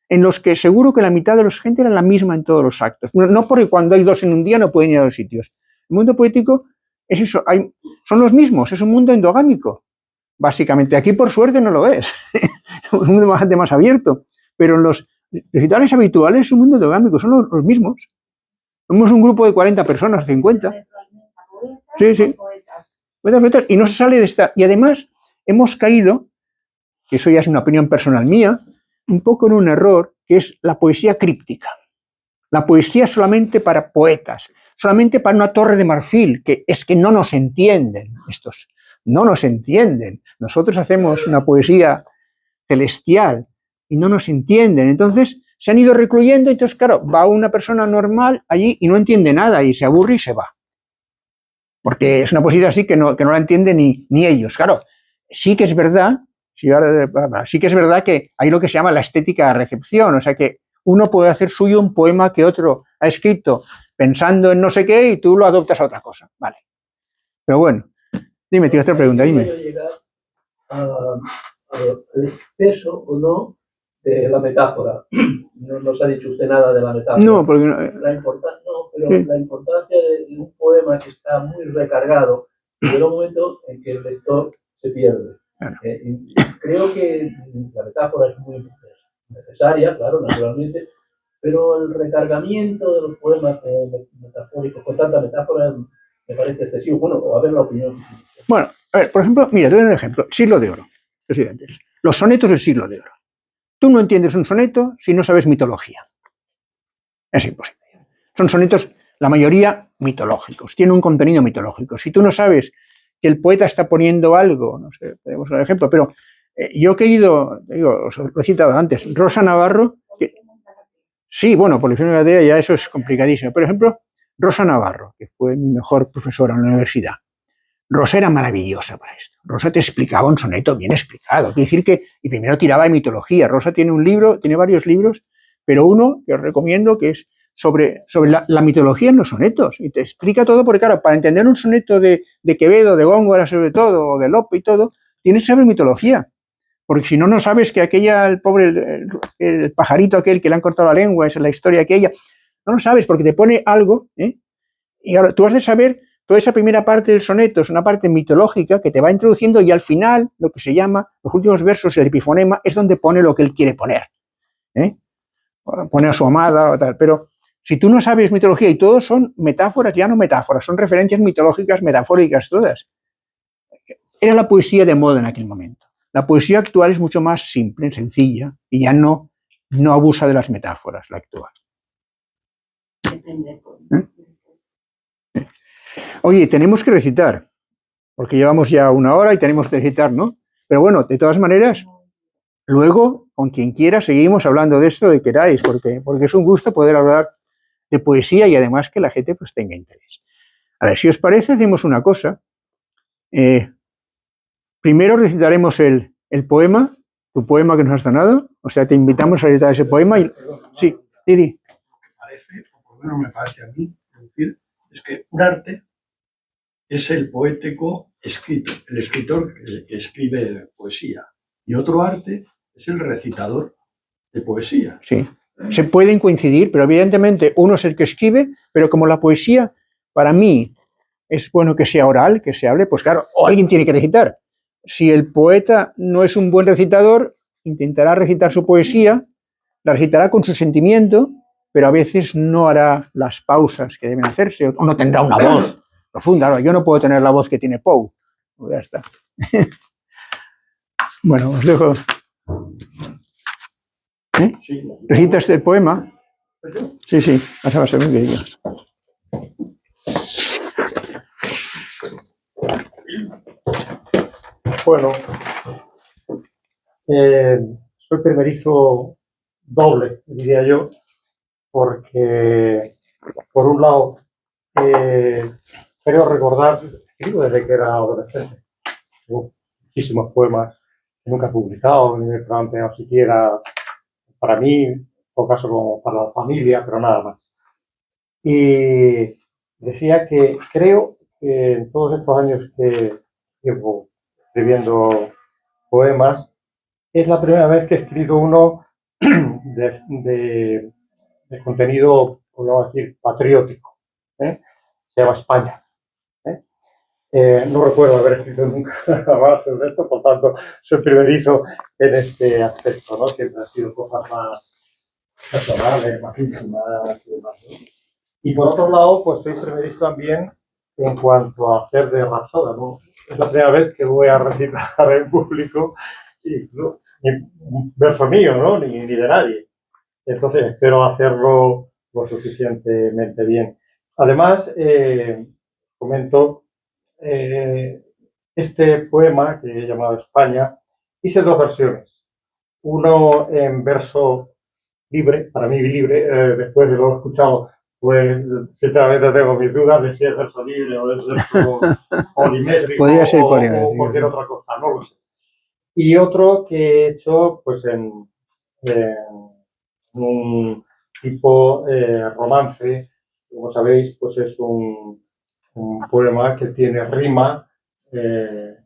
en los que seguro que la mitad de la gente era la misma en todos los actos. No porque cuando hay 2 en un día no pueden ir a 2 sitios. El mundo poético es eso, son los mismos, es un mundo endogámico. Básicamente, aquí por suerte no lo es, es un mundo bastante más abierto, pero en los recitales habituales es un mundo endogámico, son los mismos. Somos un grupo de 40 personas, 50. Sí. Y no se sale de esta. Y además, hemos caído, que eso ya es una opinión personal mía, un poco en un error, que es la poesía críptica. La poesía solamente para poetas, solamente para una torre de marfil, que es que no nos entienden estos. No nos entienden. Nosotros hacemos una poesía celestial y no nos entienden. Entonces se han ido recluyendo. Entonces, claro, va una persona normal allí y no entiende nada y se aburre y se va. Porque es una poesía así que no la entienden ni ellos. Claro, sí que es verdad, que hay lo que se llama la estética de recepción. O sea que uno puede hacer suyo un poema que otro ha escrito pensando en no sé qué y tú lo adoptas a otra cosa. Vale. Pero bueno. Dime, tío, otra pregunta, dime. Llegar al exceso o no de la metáfora. No nos ha dicho usted nada de la metáfora. No, porque no. La importancia de un poema que está muy recargado, llega un momento en que el lector se pierde. Claro. Creo que la metáfora es muy necesaria, claro, naturalmente, pero el recargamiento de los poemas metafóricos con tanta metáfora me parece excesivo. Bueno, a ver la opinión. Bueno, a ver, por ejemplo, mira, te doy un ejemplo. Siglo de oro. Los sonetos del siglo de oro. Tú no entiendes un soneto si no sabes mitología. Es imposible. Son sonetos, la mayoría, mitológicos. Tienen un contenido mitológico. Si tú no sabes que el poeta está poniendo algo, no sé, podemos dar ejemplo, pero yo que he ido, os lo he citado antes, Rosa Navarro, sí, bueno, Polifonía de Gadea ya eso es complicadísimo. Por ejemplo, Rosa Navarro, que fue mi mejor profesora en la universidad. Rosa era maravillosa para esto. Rosa te explicaba un soneto bien explicado. Quiere decir que, y primero tiraba de mitología. Rosa tiene un libro, tiene varios libros, pero uno que os recomiendo que es sobre la mitología en los sonetos. Y te explica todo, porque claro, para entender un soneto de Quevedo, de Góngora sobre todo, o de Lope y todo, tienes que saber mitología. Porque si no, no sabes que el pobre, el pajarito aquel que le han cortado la lengua, esa es la historia aquella. No lo sabes porque te pone algo, y ahora tú has de saber. Toda esa primera parte del soneto es una parte mitológica que te va introduciendo y al final, lo que se llama, los últimos versos, el epifonema, es donde pone lo que él quiere poner. Pone a su amada o tal. Pero si tú no sabes mitología y todos son metáforas, ya no metáforas, son referencias mitológicas, metafóricas todas. Era la poesía de moda en aquel momento. La poesía actual es mucho más simple, sencilla y ya no abusa de las metáforas, la actual. Oye, tenemos que recitar, porque llevamos ya 1 hora y tenemos que recitar, ¿no? Pero bueno, de todas maneras, luego, con quien quiera, seguimos hablando de esto, de queráis, porque es un gusto poder hablar de poesía y además que la gente pues tenga interés. A ver, si os parece, hacemos una cosa. Primero recitaremos el poema, tu poema que nos has donado, o sea, te invitamos a recitar ese poema y... Sí, Didi. Me parece, o por lo menos me parece a mí, es decir, es que un arte es el poético escrito, el escritor que escribe poesía. Y otro arte es el recitador de poesía. Sí. Se pueden coincidir, pero evidentemente uno es el que escribe, pero como la poesía, para mí, es bueno que sea oral, que se hable, pues claro, o alguien tiene que recitar. Si el poeta no es un buen recitador, intentará recitar su poesía, la recitará con su sentimiento, pero a veces no hará las pausas que deben hacerse, o no tendrá una voz profunda. Ahora, yo no puedo tener la voz que tiene Poe. Pues ya está. Bueno, os dejo. ¿Eh? Sí. ¿Recitas el poema? Sí, sí, pasaba a ser un vídeo. Bueno, soy primerizo doble, diría yo, porque, por un lado, creo recordar, escribo desde que era adolescente, tengo muchísimos poemas que nunca he publicado, ni me he planteado siquiera para mí, en todo caso como para la familia, pero nada más. Y decía que creo que en todos estos años que llevo escribiendo poemas, es la primera vez que he escrito uno de contenido, podríamos decir, patriótico. Se llama España. No recuerdo haber escrito nunca nada más sobre esto, por tanto, soy primerizo en este aspecto, ¿no? Siempre han sido cosas más personales, más íntimas y demás, ¿no? Y por otro lado, pues soy primerizo también en cuanto a hacer de rapsoda, ¿no? Es la primera vez que voy a recitar en público y no, ni un verso mío, ¿no? Ni de nadie. Entonces espero hacerlo lo suficientemente bien. Además, comento, este poema que he llamado España, hice dos versiones. Uno en verso libre, para mí libre, después de lo que he escuchado, pues sinceramente tengo mis dudas de si es verso libre o es verso polimétrico Podría ser o polimétrico, cualquier sí. otra cosa, no lo sé. Y otro que he hecho pues en un tipo romance, como sabéis, pues es un poema que tiene rima en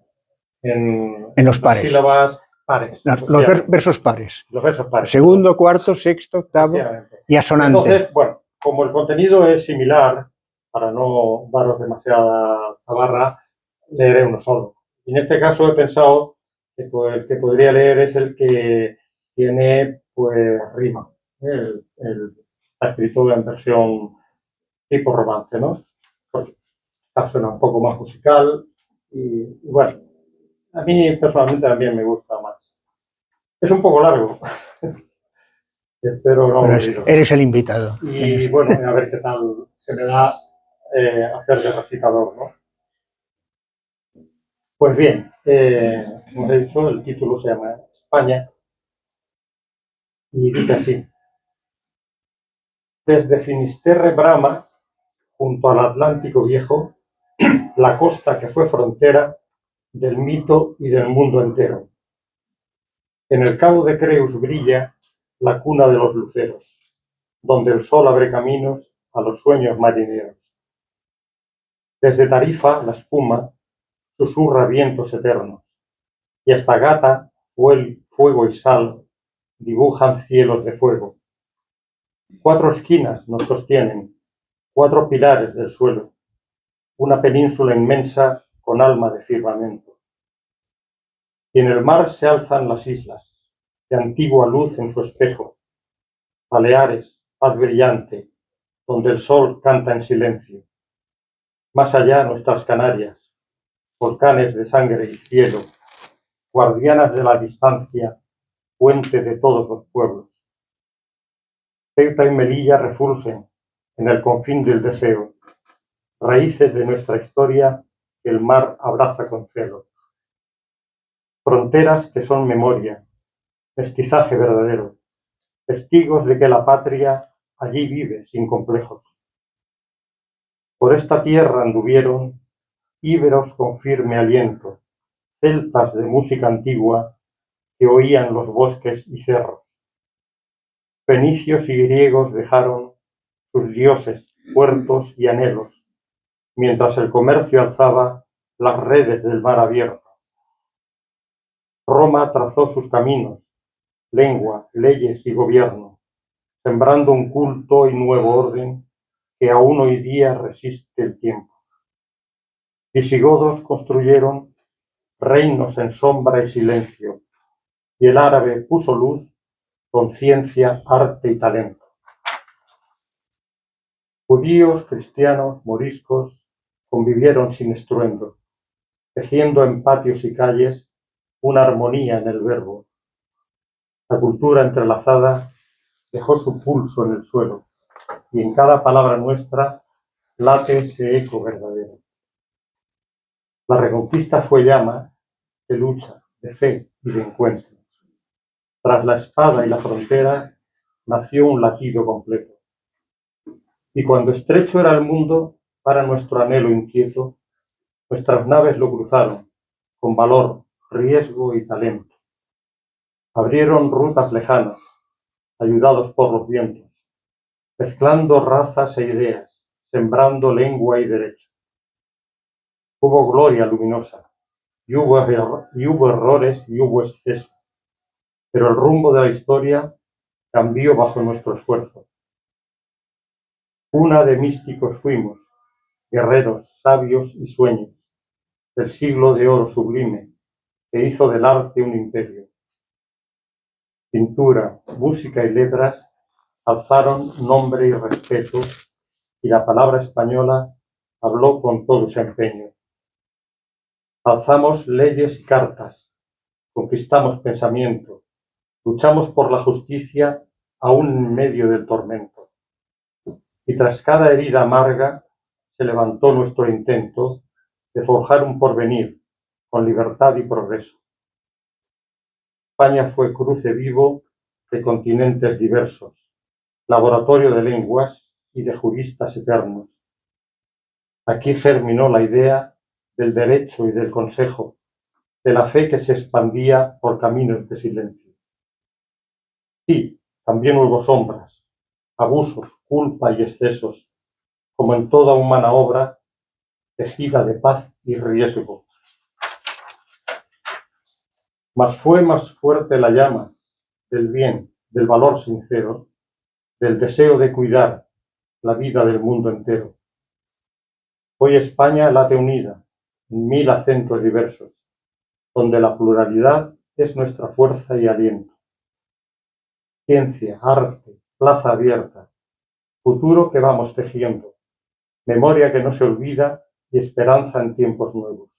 los pares. sílabas pares. Los versos pares. Los versos pares. Segundo, cuarto, sexto, octavo y asonante. Entonces, bueno, como el contenido es similar, para no daros demasiada tabarra, leeré uno solo. Y en este caso he pensado que pues, el que podría leer es el que tiene pues rima. Está escrito en versión tipo romance, ¿no? Porque suena un poco más musical y bueno, a mí personalmente también me gusta más. Es un poco largo. Espero no aburriros. Eres el invitado. Y bueno, a ver qué tal se me da hacer de recitador, ¿no? Pues bien, como he dicho, el título se llama España y dice así. Desde Finisterre brama, junto al Atlántico Viejo, la costa que fue frontera del mito y del mundo entero. En el cabo de Creus brilla la cuna de los luceros, donde el sol abre caminos a los sueños marineros. Desde Tarifa la espuma susurra vientos eternos, y hasta Gata, fuego y sal dibujan cielos de fuego. 4 esquinas nos sostienen, 4 pilares del suelo, una península inmensa con alma de firmamento. Y en el mar se alzan las islas, de antigua luz en su espejo, Baleares, paz brillante, donde el sol canta en silencio. Más allá nuestras Canarias, volcanes de sangre y cielo, guardianas de la distancia, puente de todos los pueblos. Ceuta y Melilla refulgen en el confín del deseo, raíces de nuestra historia que el mar abraza con celo. Fronteras que son memoria, mestizaje verdadero, testigos de que la patria allí vive sin complejos. Por esta tierra anduvieron íberos con firme aliento, celtas de música antigua que oían los bosques y cerros. Fenicios y griegos dejaron sus dioses, puertos y anhelos, mientras el comercio alzaba las redes del mar abierto. Roma trazó sus caminos, lengua, leyes y gobierno, sembrando un culto y nuevo orden que aún hoy día resiste el tiempo. Visigodos construyeron reinos en sombra y silencio, y el árabe puso luz con ciencia, arte y talento. Judíos, cristianos, moriscos convivieron sin estruendo, tejiendo en patios y calles una armonía en el verbo. La cultura entrelazada dejó su pulso en el suelo, y en cada palabra nuestra late ese eco verdadero. La reconquista fue llama de lucha, de fe y de encuentro. Tras la espada y la frontera nació un latido completo. Y cuando estrecho era el mundo para nuestro anhelo inquieto, nuestras naves lo cruzaron con valor, riesgo y talento. Abrieron rutas lejanas, ayudados por los vientos, mezclando razas e ideas, sembrando lengua y derecho. Hubo gloria luminosa, y hubo errores y hubo excesos, pero el rumbo de la historia cambió bajo nuestro esfuerzo. Una de místicos fuimos, guerreros, sabios y sueños, del siglo de oro sublime, que hizo del arte un imperio. Pintura, música y letras alzaron nombre y respeto, y la palabra española habló con todo su empeño. Alzamos leyes y cartas, conquistamos pensamiento, luchamos por la justicia aún en medio del tormento. Y tras cada herida amarga se levantó nuestro intento de forjar un porvenir con libertad y progreso. España fue cruce vivo de continentes diversos, laboratorio de lenguas y de juristas eternos. Aquí germinó la idea del derecho y del consejo, de la fe que se expandía por caminos de silencio. Sí, también hubo sombras, abusos, culpa y excesos, como en toda humana obra tejida de paz y riesgo. Mas fue más fuerte la llama del bien, del valor sincero, del deseo de cuidar la vida del mundo entero. Hoy España late unida en 1000 acentos diversos, donde la pluralidad es nuestra fuerza y aliento. Ciencia, arte, plaza abierta, futuro que vamos tejiendo, memoria que no se olvida y esperanza en tiempos nuevos.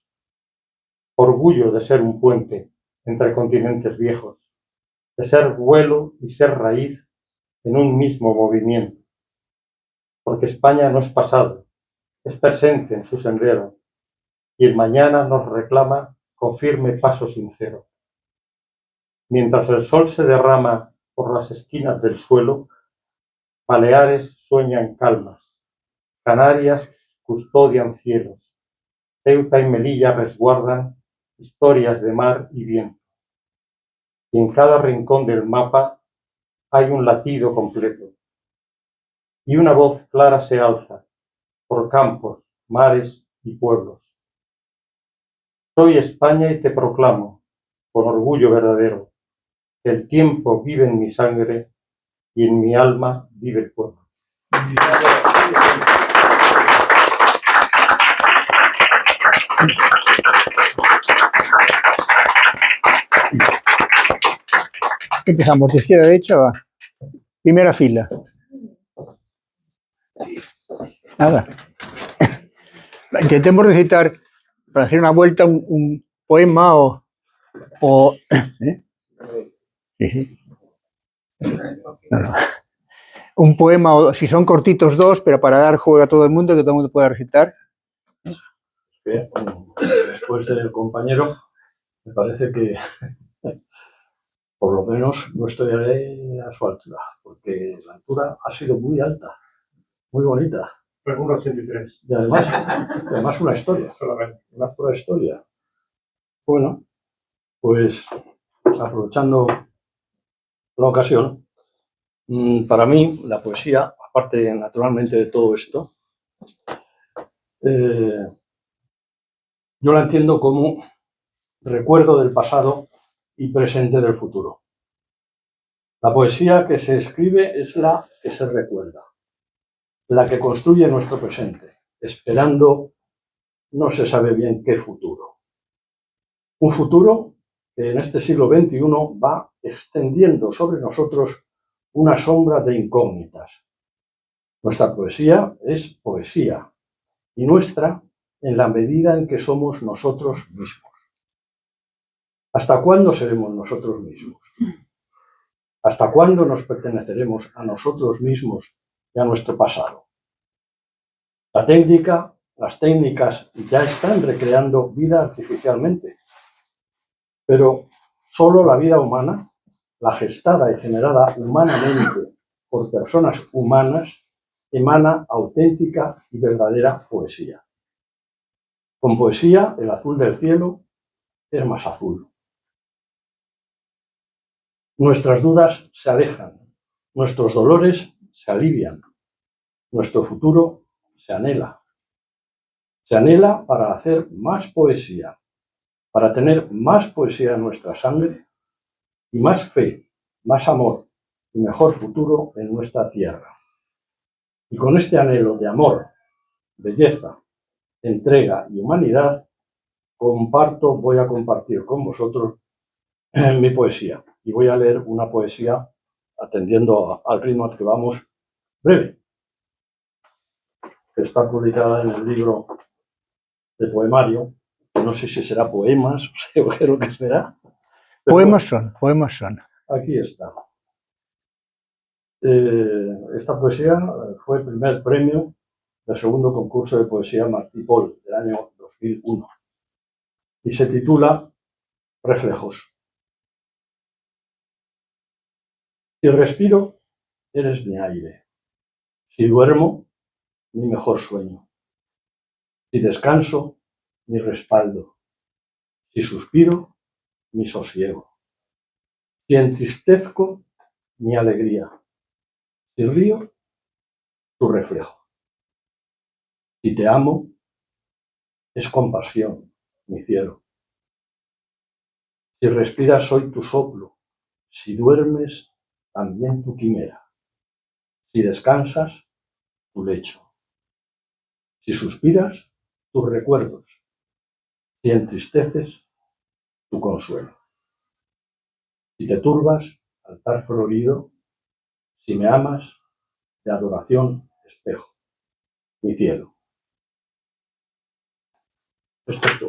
Orgullo de ser un puente entre continentes viejos, de ser vuelo y ser raíz en un mismo movimiento. Porque España no es pasado, es presente en su sendero, y el mañana nos reclama con firme paso sincero. Mientras el sol se derrama por las esquinas del suelo, Baleares sueñan calmas, Canarias custodian cielos, Ceuta y Melilla resguardan historias de mar y viento. Y en cada rincón del mapa hay un latido completo, y una voz clara se alza por campos, mares y pueblos. Soy España y te proclamo, con orgullo verdadero, que el tiempo vive en mi sangre y en mi alma vive el pueblo. Empezamos de izquierda a derecha, va. Primera fila. Nada. Intentemos recitar, para hacer una vuelta, un poema o ¿eh? Sí. No. Un poema, o si son cortitos dos, pero para dar juego a todo el mundo, que todo el mundo pueda recitar. Después del compañero, me parece que por lo menos no estoy a su altura, porque la altura ha sido muy alta, muy bonita. Pero 1,83. Y además una historia, Solamente. una pura historia. Bueno, pues aprovechando la ocasión, para mí la poesía, aparte naturalmente de todo esto, yo la entiendo como recuerdo del pasado y presente del futuro. La poesía que se escribe es la que se recuerda, la que construye nuestro presente, esperando no se sabe bien qué futuro. Un futuro que en este siglo XXI va extendiendo sobre nosotros una sombra de incógnitas. Nuestra poesía es poesía, y nuestra en la medida en que somos nosotros mismos. ¿Hasta cuándo seremos nosotros mismos? ¿Hasta cuándo nos perteneceremos a nosotros mismos y a nuestro pasado? Las técnicas ya están recreando vida artificialmente, pero solo la vida humana, la gestada y generada humanamente por personas humanas, emana auténtica y verdadera poesía. Con poesía, el azul del cielo es más azul. Nuestras dudas se alejan, nuestros dolores se alivian, nuestro futuro se anhela. Se anhela para hacer más poesía, para tener más poesía en nuestra sangre y más fe, más amor y mejor futuro en nuestra tierra. Y con este anhelo de amor, belleza, entrega y humanidad, voy a compartir con vosotros mi poesía. Y voy a leer una poesía atendiendo al ritmo al que vamos, breve, que está publicada en el libro de poemario, que no sé si será poemas, o sé lo que será. Poemas son. Aquí está. Esta poesía fue el primer premio del segundo concurso de poesía Martí Pol del año 2001 y se titula Reflejos. Si respiro, eres mi aire. Si duermo, mi mejor sueño. Si descanso, mi respaldo. Si suspiro, mi sosiego. Si entristezco, mi alegría. Si río, tu reflejo. Si te amo, es compasión, mi cielo. Si respiras, soy tu soplo. Si duermes, también tu quimera. Si descansas, tu lecho. Si suspiras, tus recuerdos. Si entristeces, tu consuelo. Si te turbas, altar florido. Si me amas, de adoración, espejo. Mi cielo. Esto es todo.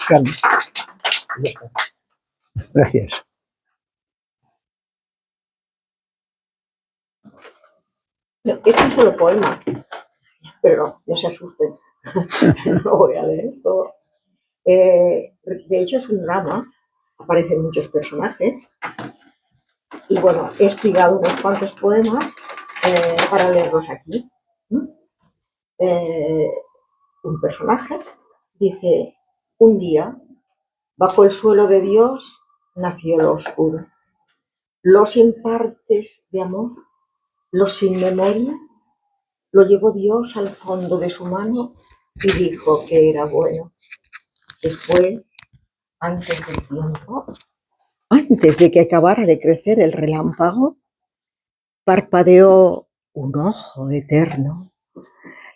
Carmen. Gracias. No, es un solo poema, pero no se asusten, no voy a leer todo. De hecho, es un drama, aparecen muchos personajes, y bueno, he estudiado unos cuantos poemas para leerlos aquí. Un personaje dice: un día, bajo el suelo de Dios, nació lo oscuro. Los sin partes de amor, los sin memoria, lo llevó Dios al fondo de su mano y dijo que era bueno. Después, antes del tiempo, antes de que acabara de crecer el relámpago, parpadeó un ojo eterno.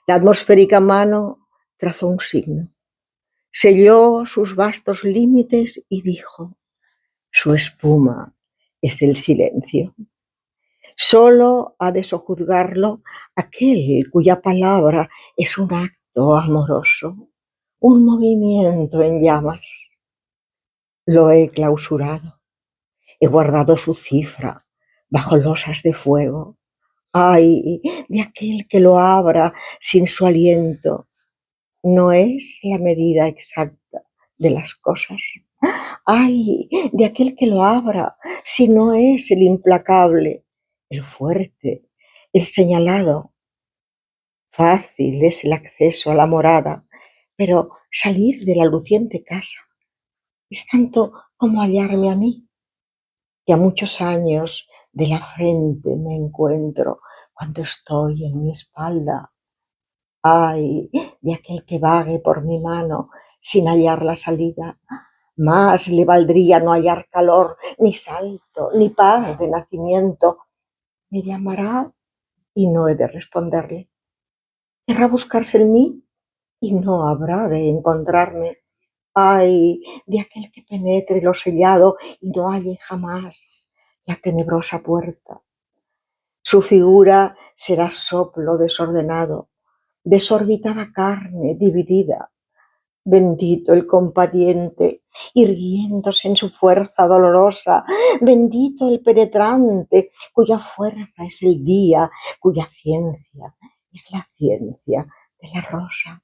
La atmosférica mano trazó un signo, selló sus vastos límites y dijo: su espuma es el silencio. Solo ha de sojuzgarlo aquel cuya palabra es un acto amoroso, un movimiento en llamas. Lo he clausurado, he guardado su cifra bajo losas de fuego. Ay, de aquel que lo abra sin su aliento, no es la medida exacta de las cosas. Ay, de aquel que lo abra si no es el implacable, el fuerte, el señalado. Fácil es el acceso a la morada, pero salir de la luciente casa es tanto como hallarme a mí, que a muchos años de la frente me encuentro cuando estoy en mi espalda. Ay, de aquel que vague por mi mano sin hallar la salida. Más le valdría no hallar calor, ni salto, ni paz de nacimiento. Me llamará y no he de responderle. Querrá buscarse en mí y no habrá de encontrarme. Ay, de aquel que penetre lo sellado y no halle jamás la tenebrosa puerta. Su figura será soplo desordenado, desorbitada carne dividida. Bendito el combatiente, irguiéndose en su fuerza dolorosa. Bendito el penetrante, cuya fuerza es el día, cuya ciencia es la ciencia de la rosa.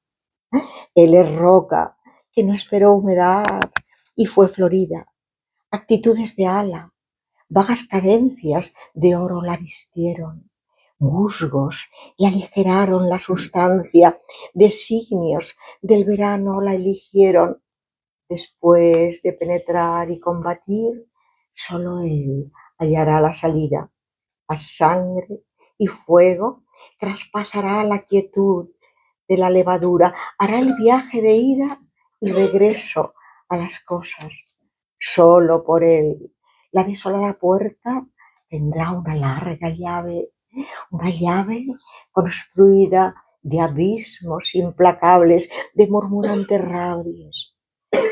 Él es roca que no esperó humedad y fue florida. Actitudes de ala, vagas cadencias de oro la vistieron. Musgos le aligeraron la sustancia, designios del verano la eligieron. Después de penetrar y combatir, solo él hallará la salida. A sangre y fuego traspasará la quietud de la levadura, hará el viaje de ida y regreso a las cosas. Solo por él la desolada puerta tendrá una llave construida de abismos implacables, de murmurantes rabies.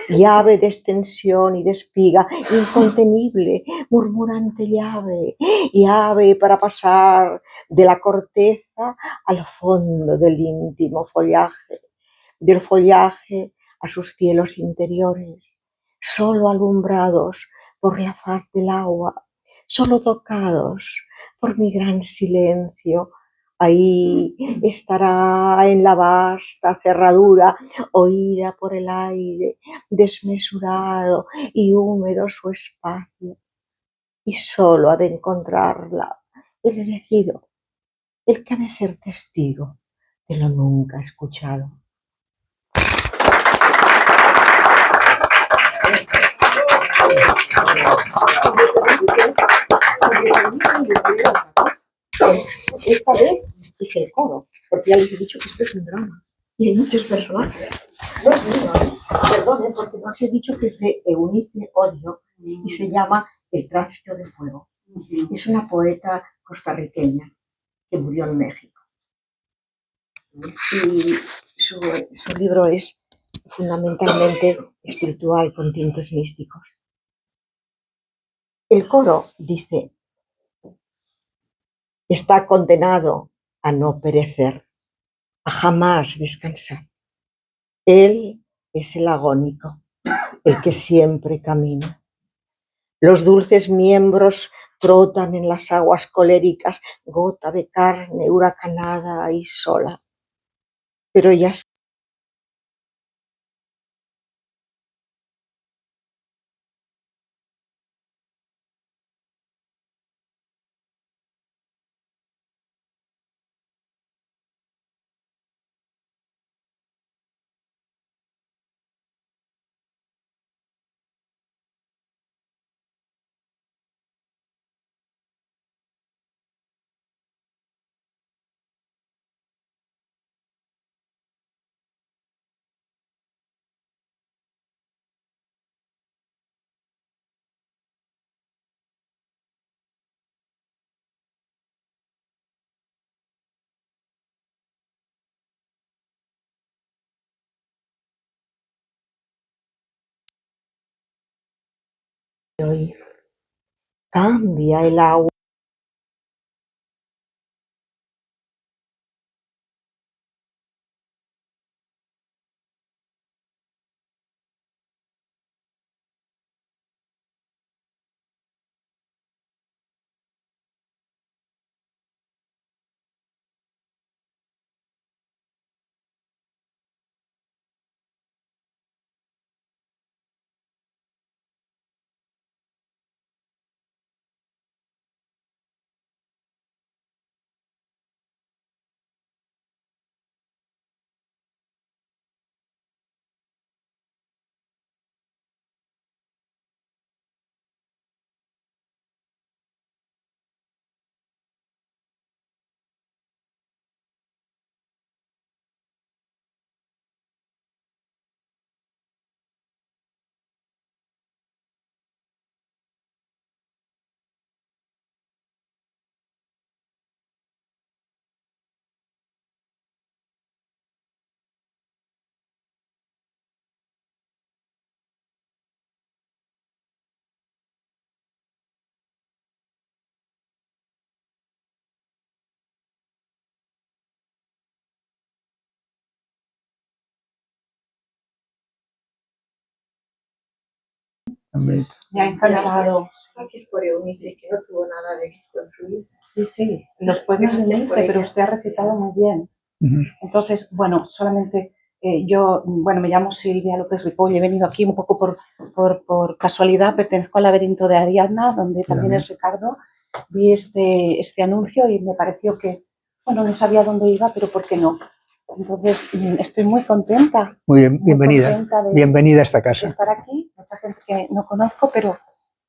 Llave de extensión y de espiga, incontenible, murmurante llave, llave para pasar de la corteza al fondo del íntimo follaje, del follaje a sus cielos interiores, solo alumbrados por la faz del agua, solo tocados por mi gran silencio. Ahí estará en la vasta cerradura, oída por el aire, desmesurado y húmedo su espacio. Y solo ha de encontrarla el elegido, el que ha de ser testigo de lo nunca escuchado. Esta vez es el coro, porque ya les he dicho que esto es un drama y hay muchos personajes. No es mío, perdone, porque no os he dicho que es de Eunice Odio y se llama El tránsito de fuego. Es una poeta costarriqueña que murió en México. Y su libro es fundamentalmente espiritual, con tintes místicos. El coro dice: está condenado a no perecer, a jamás descansar. Él es el agónico, el que siempre camina. Los dulces miembros trotan en las aguas coléricas, gota de carne huracanada y sola. Pero ya oír. Cambia el agua. Amrita. Me ha encantado. Aquí por Eunice, que no tuvo nada de esto en su vida. Sí, sí, los poemas de Eunice, pero usted ha recitado muy bien. Entonces, bueno, solamente yo, bueno, me llamo Silvia López Ripoll y he venido aquí un poco por casualidad, pertenezco al laberinto de Ariadna, donde también es Ricardo. Vi este anuncio y me pareció que, bueno, no sabía dónde iba, pero ¿por qué no? Entonces, estoy muy contenta. Muy bien, bienvenida. Muy contenta Bienvenida a esta de casa. estar aquí. Mucha gente que no conozco, pero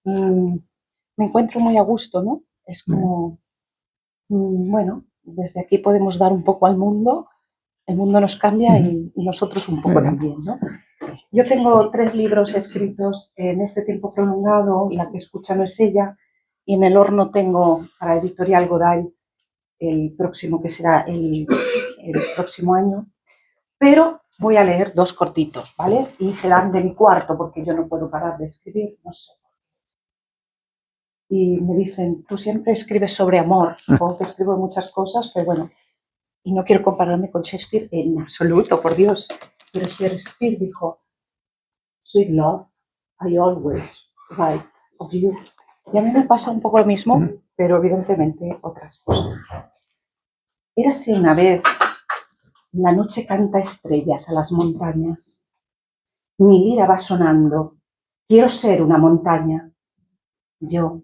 me encuentro muy a gusto, ¿no? Es como, bueno, desde aquí podemos dar un poco al mundo, el mundo nos cambia y nosotros un poco también, ¿no? Yo tengo 3 libros escritos en este tiempo prolongado, La que escucha no es ella, y en el horno tengo para Editorial Godall el próximo, que será el próximo año, pero voy a leer 2 cortitos, ¿vale? Y serán de mi cuarto, porque yo no puedo parar de escribir, no sé. Y me dicen, tú siempre escribes sobre amor, supongo que escribo muchas cosas, pero bueno, y no quiero compararme con Shakespeare en absoluto, por Dios, pero Shakespeare dijo, sweet love, I always write of you. Y a mí me pasa un poco lo mismo, pero evidentemente otras cosas. Érase una vez, la noche canta estrellas a las montañas, mi lira va sonando, quiero ser una montaña. Yo,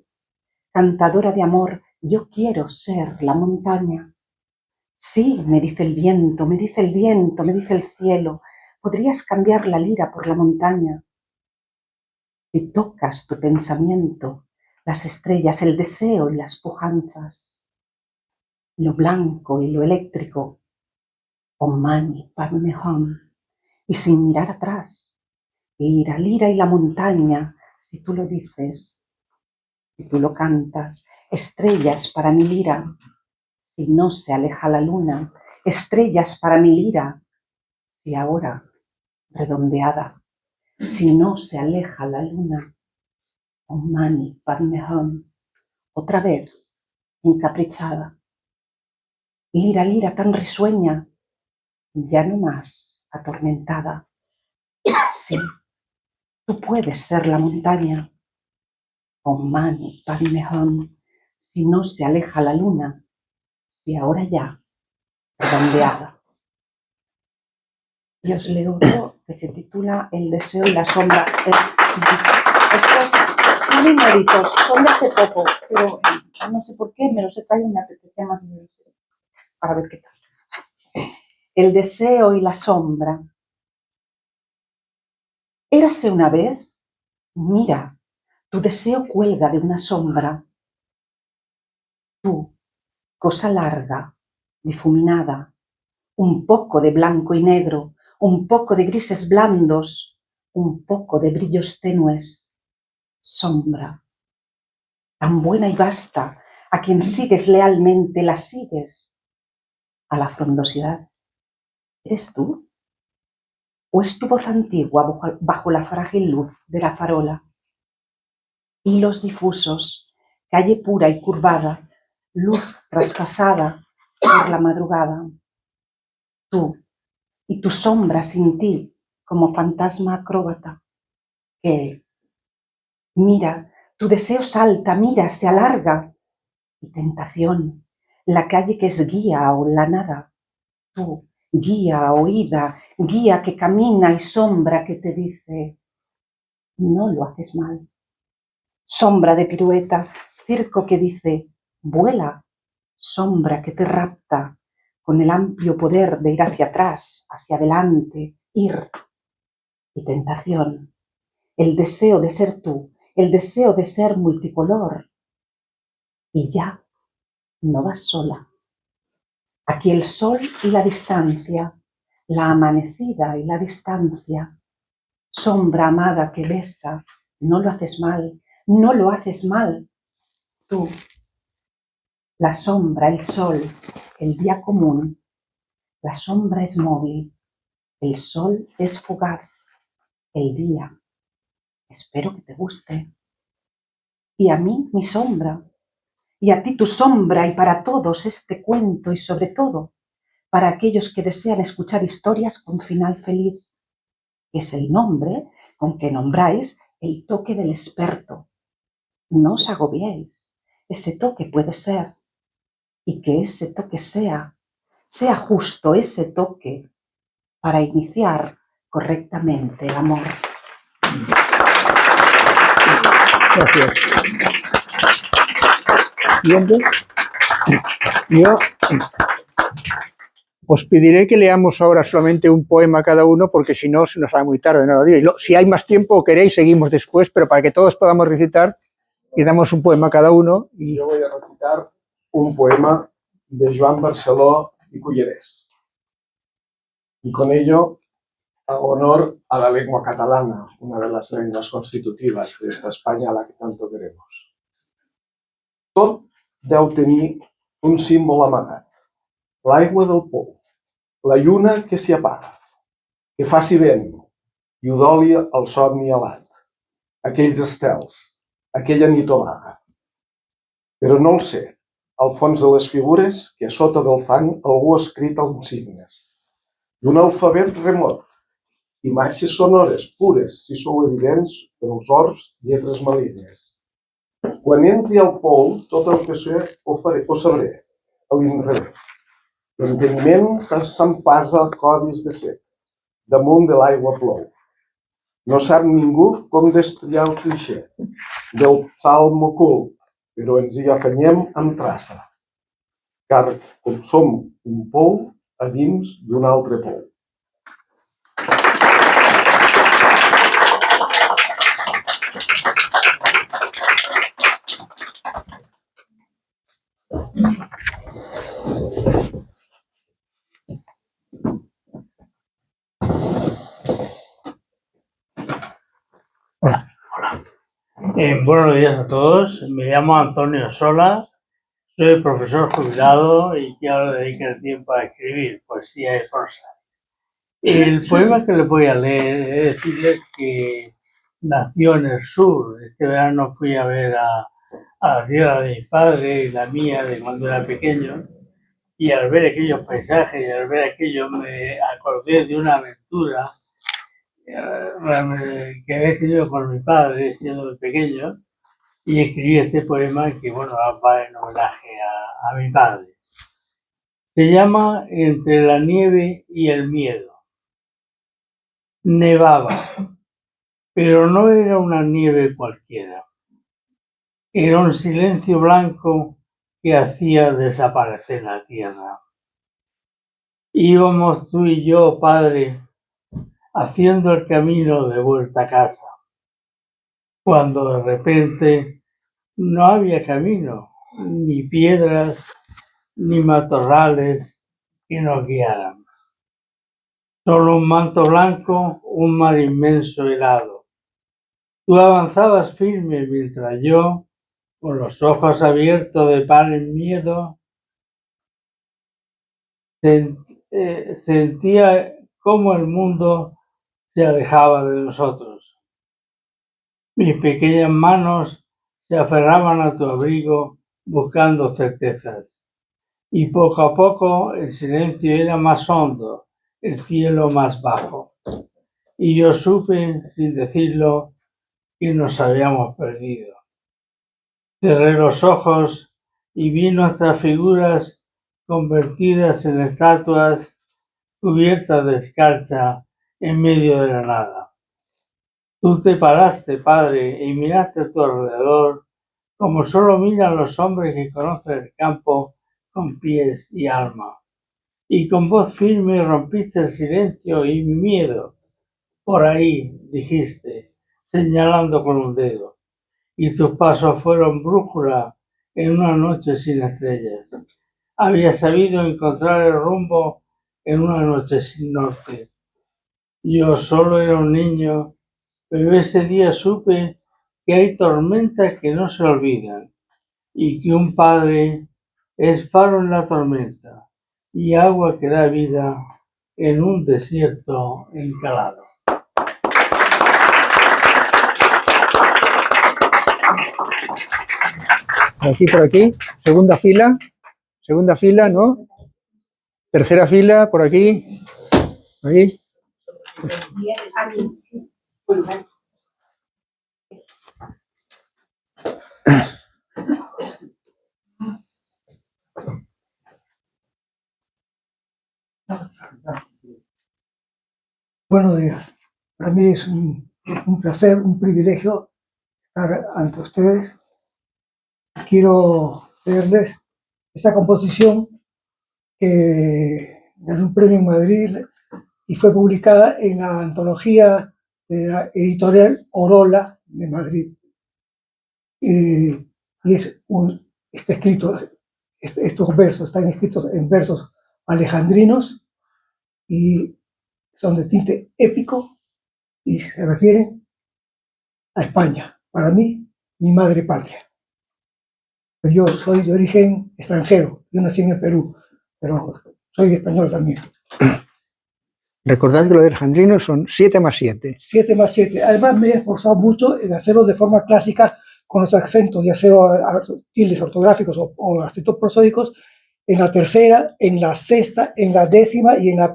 cantadora de amor, yo quiero ser la montaña. Sí, me dice el viento, me dice el viento, me dice el cielo, podrías cambiar la lira por la montaña. Si tocas tu pensamiento, las estrellas, el deseo y las pujanzas, lo blanco y lo eléctrico, Om Mani Padme Hum, y sin mirar atrás, lira, lira y la montaña, si tú lo dices, si tú lo cantas, estrellas para mi lira, si no se aleja la luna, estrellas para mi lira, si ahora, redondeada, si no se aleja la luna, Om Mani Padme Hum, otra vez, encaprichada, lira, lira tan risueña, ya no más atormentada. Sí, tú puedes ser la montaña, Om Mani Padme Hum, si no se aleja la luna, si ahora ya, redondeada. Y os leo otro que se titula El deseo y la sombra. Estos son inéditos, son de hace poco, pero no sé por qué me los he traído y me apetece más para ver qué tal. El deseo y la sombra. Érase una vez, mira, tu deseo cuelga de una sombra. Tú, cosa larga, difuminada, un poco de blanco y negro, un poco de grises blandos, un poco de brillos tenues, sombra. Tan buena y vasta, a quien sigues lealmente la sigues, a la frondosidad. ¿Eres tú? ¿O es tu voz antigua bajo la frágil luz de la farola? Hilos difusos, calle pura y curvada, luz traspasada por la madrugada. Tú y tu sombra sin ti, como fantasma acróbata, que, mira, tu deseo salta, mira, se alarga, y tentación, la calle que es guía o la nada, tú, guía oída, guía que camina y sombra que te dice, no lo haces mal. Sombra de pirueta, circo que dice, vuela, sombra que te rapta, con el amplio poder de ir hacia atrás, hacia adelante, ir. Y tentación, el deseo de ser tú, el deseo de ser multicolor. Y ya, no vas sola. Aquí el sol y la distancia, la amanecida y la distancia, sombra amada que besa, no lo haces mal, no lo haces mal. Tú, la sombra, el sol, el día común, la sombra es móvil, el sol es fugaz, el día. Espero que te guste. Y a mí mi sombra, y a ti tu sombra, y para todos este cuento, y sobre todo para aquellos que desean escuchar historias con final feliz, que es el nombre con que nombráis el toque del experto. No os agobiéis, ese toque puede ser, y que ese toque sea justo ese toque para iniciar correctamente el amor. Gracias. Siguiente. Yo os pediré que leamos ahora solamente un poema cada uno, porque si no se nos va muy tarde, no lo digo. Si hay más tiempo o queréis, seguimos después, pero para que todos podamos recitar, y damos un poema cada uno. Y... Yo voy a recitar un poema de Joan Barceló y Cullerés. Y con ello hago honor a la lengua catalana, una de las lenguas constitutivas de esta España a la que tanto queremos. Tot deu tenir un símbol amagat. L'aigua del pou, la lluna que s'hi apaga, que faci vent i udoli el somni alat, aquells estels, aquella nit vaga. Però no el sé, al fons de les figures que a sota del fang algú ha escrit els signes d'un alfabet remot, imatges sonores pures, si sou evidents, per als orbs, lletres malignes. Quan entri al pou, tot el que sé ho sabré, a l'inrevés. L'enteniment s'empasa codis de sec, damunt de l'aigua plou. No sap ningú com destriar el clixé del psalm ocult, però ens hi afanyem amb traça, car com som un pou a dins d'un altre pou. Buenos días a todos, me llamo Antonio Sola, soy profesor jubilado y quiero dedicar tiempo a escribir poesía y prosa. El poema que les voy a leer es decirles que nació en el sur. Este verano fui a ver a la tierra de mi padre y la mía de cuando era pequeño, y al ver aquellos paisajes y al ver aquello me acordé de una aventura que había tenido con mi padre siendo pequeño, y escribí este poema que, bueno, va en homenaje a mi padre. Se llama Entre la nieve y el miedo. Nevaba, pero no era una nieve cualquiera. Era un silencio blanco que hacía desaparecer la tierra. Íbamos tú y yo, padre, haciendo el camino de vuelta a casa, cuando de repente no había camino, ni piedras, ni matorrales que nos guiaran. Solo un manto blanco, un mar inmenso helado. Tú avanzabas firme mientras yo, con los ojos abiertos de par en miedo, sentía cómo el mundo se alejaba de nosotros. Mis pequeñas manos se aferraban a tu abrigo buscando certezas. Y poco a poco el silencio era más hondo, el cielo más bajo. Y yo supe, sin decirlo, que nos habíamos perdido. Cerré los ojos y vi nuestras figuras convertidas en estatuas cubiertas de escarcha en medio de la nada. Tú te paraste, padre, y miraste a tu alrededor como solo miran los hombres que conocen el campo con pies y alma. Y con voz firme rompiste el silencio y mi miedo. Por ahí, dijiste, señalando con un dedo. Y tus pasos fueron brújula en una noche sin estrellas. Había sabido encontrar el rumbo en una noche sin norte. Yo solo era un niño, pero ese día supe que hay tormentas que no se olvidan y que un padre es faro en la tormenta y agua que da vida en un desierto encalado. Aquí por aquí, segunda fila, ¿no? Tercera fila, por aquí, ahí. Buenos días. Para mí es un placer, un privilegio estar ante ustedes. Quiero leerles esta composición que ganó un premio en Madrid y fue publicada en la antología de la editorial Orola de Madrid. Y está escrito, estos versos están escritos en versos alejandrinos y son de tinte épico y se refieren a España, para mí, mi madre patria. Pues yo soy de origen extranjero, yo nací en el Perú, pero soy español también. Recordad que lo de alejandrino son 7 más 7. 7 más 7. Además me he esforzado mucho en hacerlo de forma clásica con los acentos, ya sea tildes ortográficos o acentos prosódicos, en la tercera, en la sexta, en la décima y en la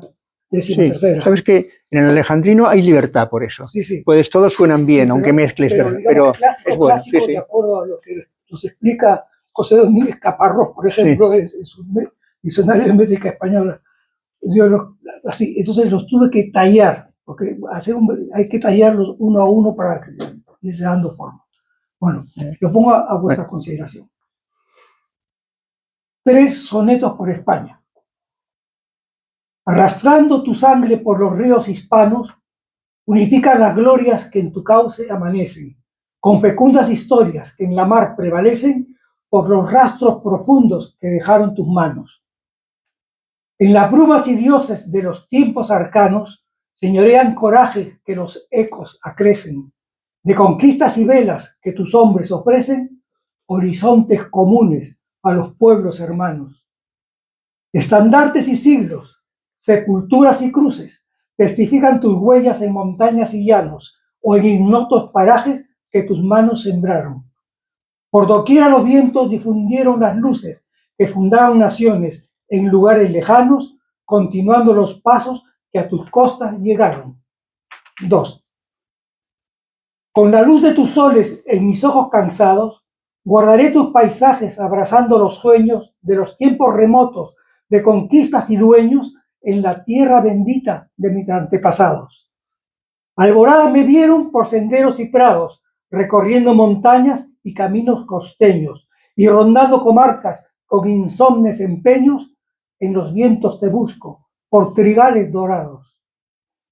decimotercera. Sabes que en el alejandrino hay libertad por eso. Sí, sí. Pues todos suenan bien, sí, aunque mezcles, pero clásico, es bueno. Clásico, sí, sí. De acuerdo a lo que nos explica José Domínguez Caparrós, por ejemplo, sí, en su diccionario de métrica española. Así, entonces los tuve que tallar, porque hay que tallarlos uno a uno para ir dando forma. Bueno, lo pongo a vuestra consideración. 3 sonetos por España. Arrastrando tu sangre por los ríos hispanos, unifica las glorias que en tu cauce amanecen, con fecundas historias que en la mar prevalecen por los rastros profundos que dejaron tus manos. En las brumas y dioses de los tiempos arcanos señorean corajes que los ecos acrecen, de conquistas y velas que tus hombres ofrecen, horizontes comunes a los pueblos hermanos. Estandartes y siglos, sepulturas y cruces, testifican tus huellas en montañas y llanos, o en ignotos parajes que tus manos sembraron. Por doquiera los vientos difundieron las luces que fundaron naciones en lugares lejanos, continuando los pasos que a tus costas llegaron. 2. Con la luz de tus soles en mis ojos cansados, guardaré tus paisajes abrazando los sueños de los tiempos remotos de conquistas y dueños en la tierra bendita de mis antepasados. Alborada me vieron por senderos y prados, recorriendo montañas y caminos costeños, y rondando comarcas con insomnes empeños, en los vientos te busco, por trigales dorados.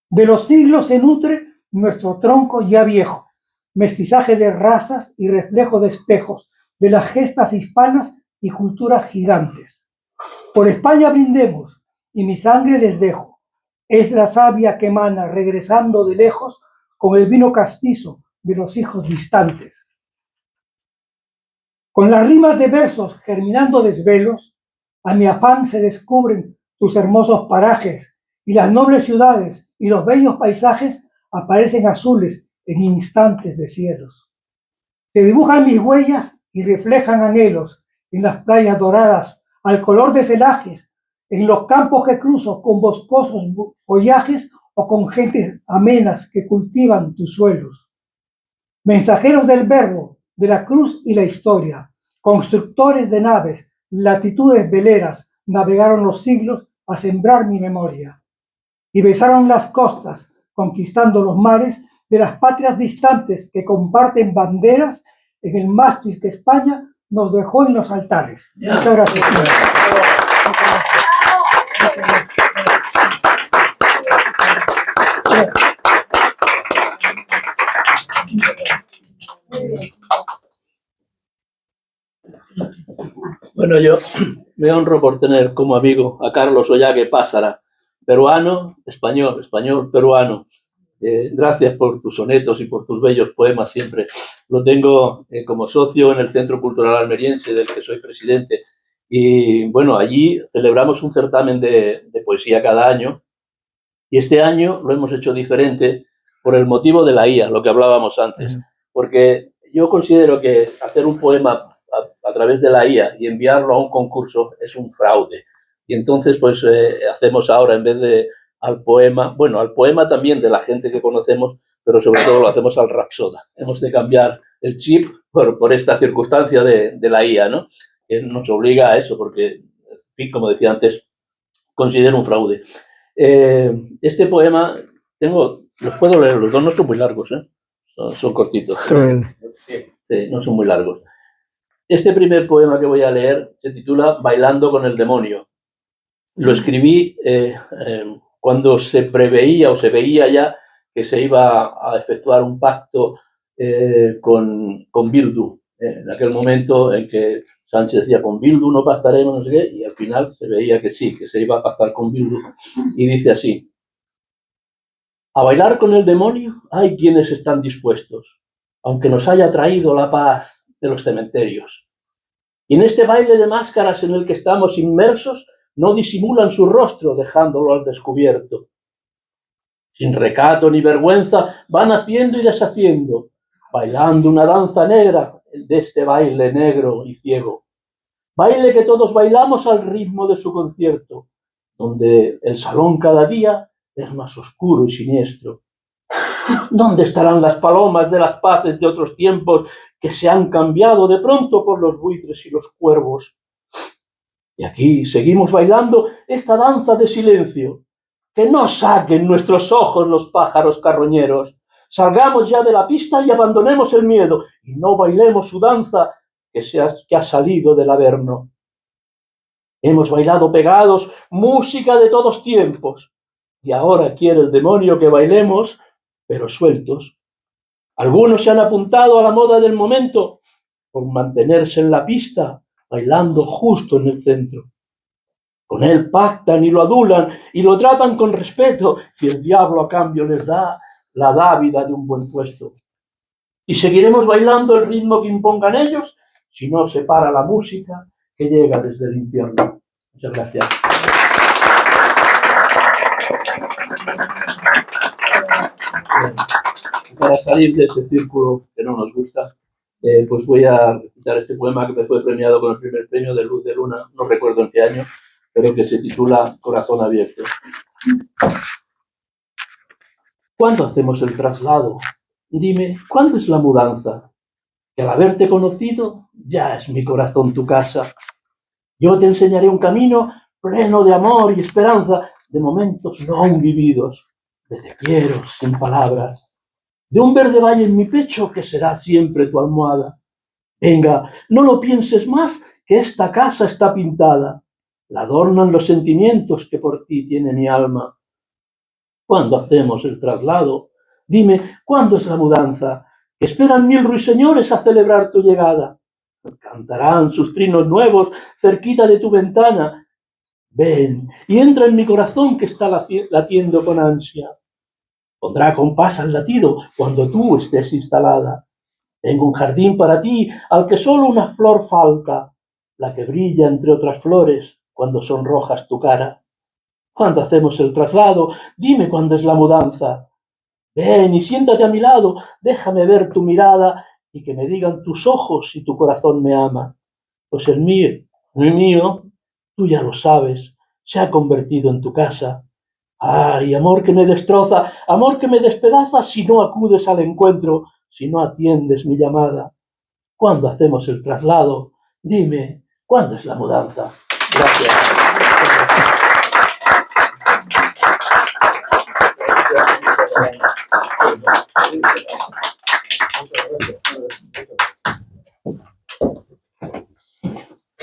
De los siglos se nutre nuestro tronco ya viejo, mestizaje de razas y reflejo de espejos, de las gestas hispanas y culturas gigantes. Por España brindemos, y mi sangre les dejo. Es la savia que emana, regresando de lejos, con el vino castizo de los hijos distantes. Con las rimas de versos germinando desvelos, a mi afán se descubren tus hermosos parajes, y las nobles ciudades y los bellos paisajes aparecen azules en instantes de cielos. Se dibujan mis huellas y reflejan anhelos en las playas doradas, al color de celajes, en los campos que cruzo con boscosos follajes o con gentes amenas que cultivan tus suelos. Mensajeros del verbo, de la cruz y la historia, constructores de naves, latitudes veleras, navegaron los siglos a sembrar mi memoria. Y besaron las costas, conquistando los mares de las patrias distantes que comparten banderas en el mástil que España nos dejó en los altares. Muchas gracias. Bueno, yo me honro por tener como amigo a Carlos Ollague Pásara, peruano, español, peruano. Gracias por tus sonetos y por tus bellos poemas siempre. Lo tengo como socio en el Centro Cultural Almeriense, del que soy presidente. Y bueno, allí celebramos un certamen de poesía cada año. Y este año lo hemos hecho diferente por el motivo de la IA, lo que hablábamos antes. Porque yo considero que hacer un poema a través de la IA y enviarlo a un concurso es un fraude. Y entonces, pues, hacemos ahora, en vez de al poema también de la gente que conocemos, pero sobre todo lo hacemos al Rapsoda. Hemos de cambiar el chip por esta circunstancia de la IA, ¿no? Que nos obliga a eso, porque, en fin, como decía antes, considero un fraude. Este poema, los puedo leer, los dos no son muy largos, ¿eh? Son cortitos. Sí, no son muy largos. Este primer poema que voy a leer se titula Bailando con el demonio. Lo escribí cuando se preveía o se veía ya que se iba a efectuar un pacto con Bildu. En aquel momento en que Sánchez decía, con Bildu no pactaremos, no sé qué, y al final se veía que sí, que se iba a pactar con Bildu. Y dice así: a bailar con el demonio hay quienes están dispuestos, aunque nos haya traído la paz de los cementerios. Y en este baile de máscaras en el que estamos inmersos, no disimulan su rostro dejándolo al descubierto. Sin recato ni vergüenza van haciendo y deshaciendo, bailando una danza negra de este baile negro y ciego. Baile que todos bailamos al ritmo de su concierto, donde el salón cada día es más oscuro y siniestro. ¿Dónde estarán las palomas de las paces de otros tiempos que se han cambiado de pronto por los buitres y los cuervos? Y aquí seguimos bailando esta danza de silencio. Que no saquen nuestros ojos los pájaros carroñeros. Salgamos ya de la pista y abandonemos el miedo y no bailemos su danza que ha salido del averno. Hemos bailado pegados, música de todos tiempos, y ahora quiere el demonio que bailemos, pero sueltos. Algunos se han apuntado a la moda del momento por mantenerse en la pista, bailando justo en el centro. Con él pactan y lo adulan y lo tratan con respeto, y el diablo a cambio les da la dávida de un buen puesto. Y seguiremos bailando el ritmo que impongan ellos si no se para la música que llega desde el infierno. Muchas gracias. Para salir de ese círculo que no nos gusta, pues voy a recitar este poema que me fue premiado con el primer premio de Luz de Luna, no recuerdo en qué año, pero que se titula Corazón abierto. ¿Cuándo hacemos el traslado? Dime, ¿cuándo es la mudanza? Que al haberte conocido, ya es mi corazón tu casa. Yo te enseñaré un camino pleno de amor y esperanza, de momentos no aún vividos, de te quiero sin palabras, de un verde valle en mi pecho que será siempre tu almohada. Venga, no lo pienses más, que esta casa está pintada. La adornan los sentimientos que por ti tiene mi alma. ¿Cuándo hacemos el traslado? Dime, ¿cuándo es la mudanza? Que esperan 1000 ruiseñores a celebrar tu llegada. Cantarán sus trinos nuevos cerquita de tu ventana. Ven y entra en mi corazón que está latiendo con ansia. Pondrá compás al latido cuando tú estés instalada. Tengo un jardín para ti al que solo una flor falta, la que brilla entre otras flores cuando sonrojas tu cara. ¿Cuándo hacemos el traslado? Dime cuándo es la mudanza. Ven y siéntate a mi lado, déjame ver tu mirada y que me digan tus ojos si tu corazón me ama. Pues el mío, tú ya lo sabes, se ha convertido en tu casa. Ay, amor que me destroza, amor que me despedaza si no acudes al encuentro, si no atiendes mi llamada. ¿Cuándo hacemos el traslado? Dime, ¿cuándo es la mudanza? Gracias.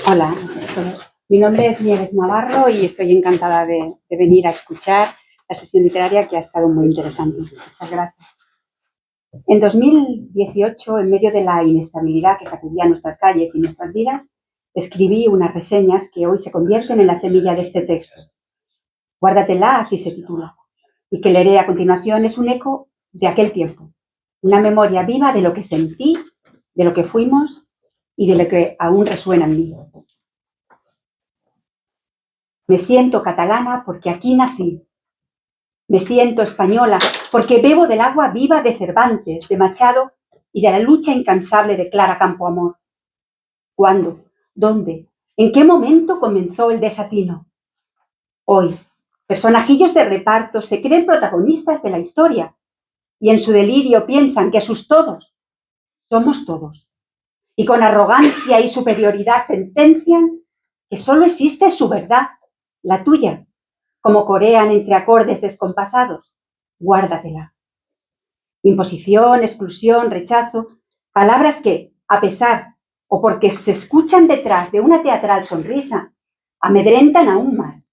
Hola a todos. Mi nombre es Nieves Navarro y estoy encantada de venir a escuchar la sesión literaria que ha estado muy interesante. Muchas gracias. En 2018, en medio de la inestabilidad que sacudía nuestras calles y nuestras vidas, escribí unas reseñas que hoy se convierten en la semilla de este texto. Guárdatela, así se titula, y que leeré a continuación es un eco de aquel tiempo, una memoria viva de lo que sentí, de lo que fuimos y de lo que aún resuena en mí. Me siento catalana porque aquí nací. Me siento española porque bebo del agua viva de Cervantes, de Machado y de la lucha incansable de Clara Campoamor. ¿Cuándo? ¿Dónde? ¿En qué momento comenzó el desatino? Hoy, personajillos de reparto se creen protagonistas de la historia y en su delirio piensan que sus todos somos todos. Y con arrogancia y superioridad sentencian que solo existe su verdad, la tuya, como corean entre acordes descompasados. Guárdatela. Imposición, exclusión, rechazo, palabras que, a pesar o porque se escuchan detrás de una teatral sonrisa, amedrentan aún más.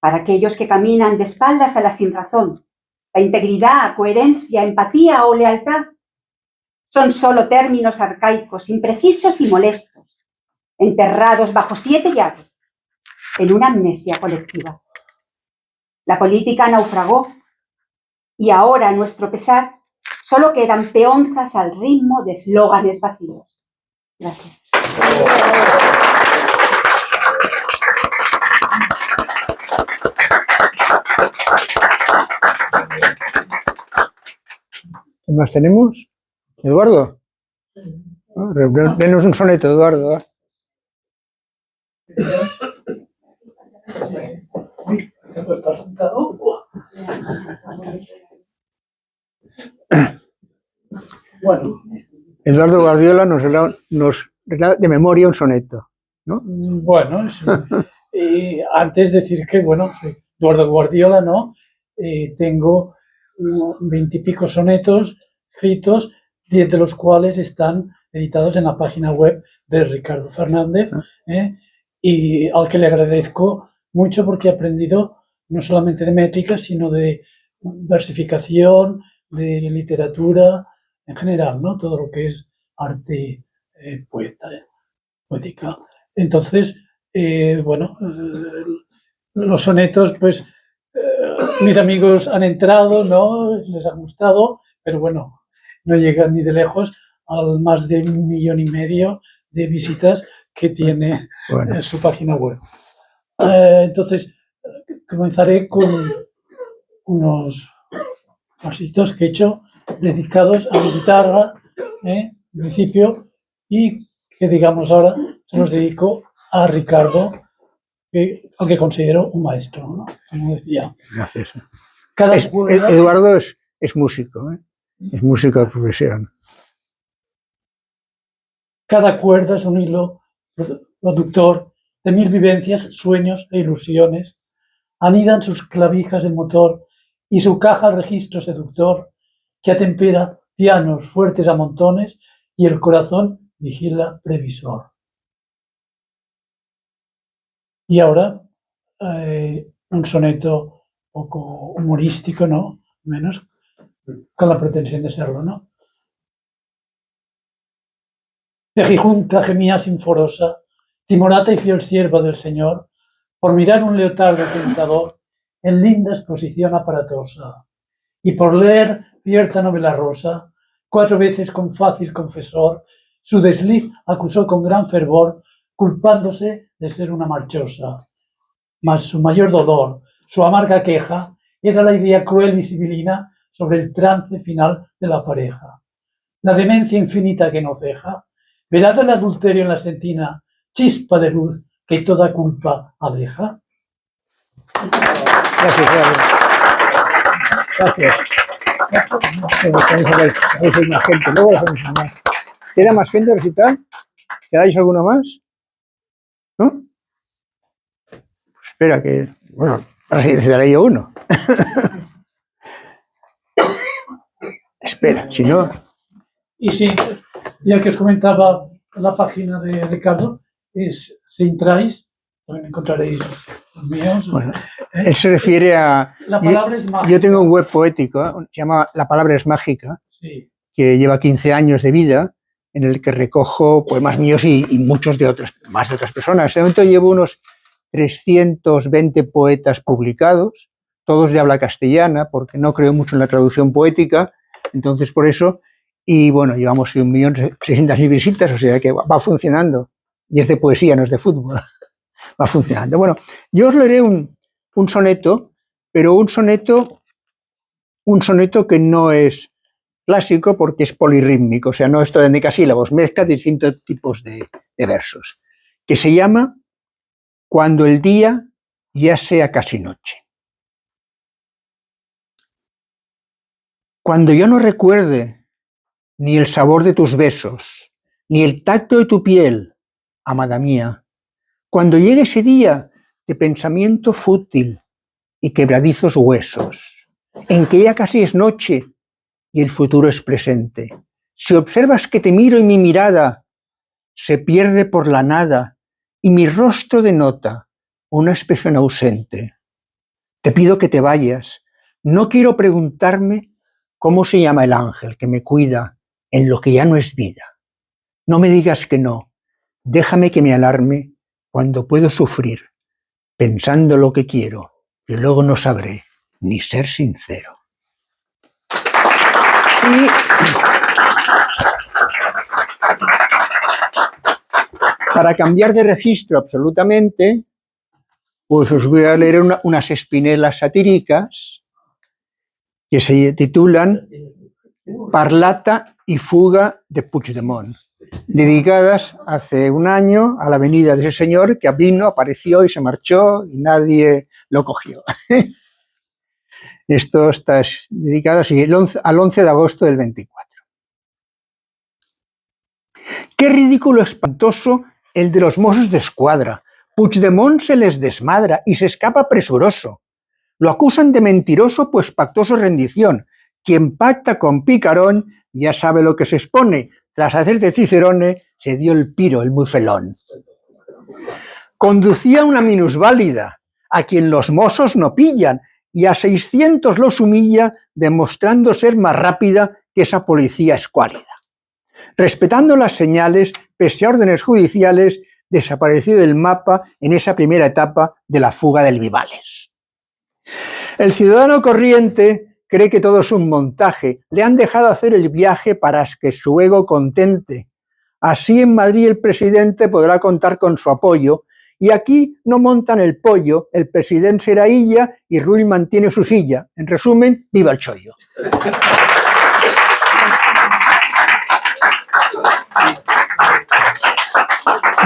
Para aquellos que caminan de espaldas a la sinrazón, la integridad, coherencia, empatía o lealtad son solo términos arcaicos, imprecisos y molestos, enterrados bajo 7 llaves, en una amnesia colectiva. La política naufragó y ahora, a nuestro pesar, solo quedan peonzas al ritmo de eslóganes vacíos. Gracias. ¿Qué más tenemos? ¿Eduardo? Denos un soneto, Eduardo. Bueno, Eduardo Guardiola nos regala de memoria un soneto, ¿no? bueno, antes decir que, bueno, soy Eduardo Guardiola, ¿no? Tengo 20 y pico sonetos escritos, 10 de los cuales están editados en la página web de Ricardo Fernández, y al que le agradezco mucho porque he aprendido no solamente de métrica, sino de versificación, de literatura en general, ¿no? Todo lo que es arte poética. Entonces, bueno, los sonetos, pues, mis amigos han entrado, ¿no? Les ha gustado, pero bueno, no llegan ni de lejos al más de 1,5 millones de visitas que tiene su página web. Entonces, comenzaré con unos pasitos que he hecho dedicados a mi guitarra, en principio, y que, digamos, ahora se los dedico a Ricardo, al que considero un maestro, ¿no? Como decía. Gracias. Cuerda, Eduardo es músico, es músico de profesión. Cada cuerda es un hilo productor de 1000 vivencias, sueños e ilusiones. Anidan sus clavijas el motor y su caja el registro seductor que atempera pianos fuertes a montones y el corazón vigila previsor. Y ahora un soneto poco humorístico, ¿no? Menos con la pretensión de serlo, ¿no? De Gijunta gemía sinforosa, timorata y fiel sierva del Señor, por mirar un leotardo tentador en linda exposición aparatosa, y por leer cierta novela rosa, 4 veces con fácil confesor, su desliz acusó con gran fervor, culpándose de ser una marchosa. Mas su mayor dolor, su amarga queja, era la idea cruel y sibilina sobre el trance final de la pareja. La demencia infinita que no ceja, velada el adulterio en la sentina, chispa de luz que toda culpa aleja. Gracias, Eduardo. Gracias. Hay más gente, luego lo hacemos más. ¿Queda más gente recital? ¿Quedáis alguno más? ¿No? Pues espera que, bueno, ahora sí recitaré yo uno. Espera, si no... Y sí, ya que os comentaba la página de Ricardo, es si entráis, también encontraréis los míos. Bueno, él se refiere a... La palabra es mágica. Yo tengo un web poético, se llama La palabra es mágica, Sí. que lleva 15 años de vida, en el que recojo poemas míos y muchos de otras, más de otras personas. En este momento llevo unos 320 poetas publicados, todos de habla castellana, porque no creo mucho en la traducción poética, entonces por eso, y bueno, llevamos 1.600.000 visitas, o sea que va funcionando, y es de poesía, no es de fútbol, va funcionando. Bueno, yo os leeré un soneto, pero un soneto que no es clásico porque es polirrítmico, o sea, no es todo en decasílabos, mezcla distintos tipos de versos, que se llama Cuando el día ya sea casi noche. Cuando yo no recuerde ni el sabor de tus besos, ni el tacto de tu piel, amada mía. Cuando llegue ese día de pensamiento fútil y quebradizos huesos, en que ya casi es noche y el futuro es presente, si observas que te miro y mi mirada se pierde por la nada y mi rostro denota una expresión ausente, te pido que te vayas. No quiero preguntarme cómo se llama el ángel que me cuida en lo que ya no es vida. No me digas que no. Déjame que me alarme cuando puedo sufrir, pensando lo que quiero, y luego no sabré ni ser sincero. Y para cambiar de registro absolutamente, pues os voy a leer unas espinelas satíricas que se titulan Parlata y fuga de Puigdemont, dedicadas hace un año a la venida de ese señor que vino, apareció y se marchó y nadie lo cogió. Esto está dedicado así, al 11 de agosto del 24. Qué ridículo espantoso el de los Mossos d'Esquadra. Puigdemont se les desmadra y se escapa presuroso. Lo acusan de mentiroso, pues pactó su rendición. Quien pacta con picarón ya sabe lo que se expone. Tras hacer de Cicerone, se dio el piro, el muy felón. Conducía una minusválida, a quien los mozos no pillan, y a 600 los humilla, demostrando ser más rápida que esa policía escuálida. Respetando las señales, pese a órdenes judiciales, desapareció del mapa en esa primera etapa de la fuga del Vivales. El ciudadano corriente cree que todo es un montaje, le han dejado hacer el viaje para que su ego contente. Así en Madrid el presidente podrá contar con su apoyo, y aquí no montan el pollo, el presidente será illa y Rull mantiene su silla. En resumen, viva el chollo.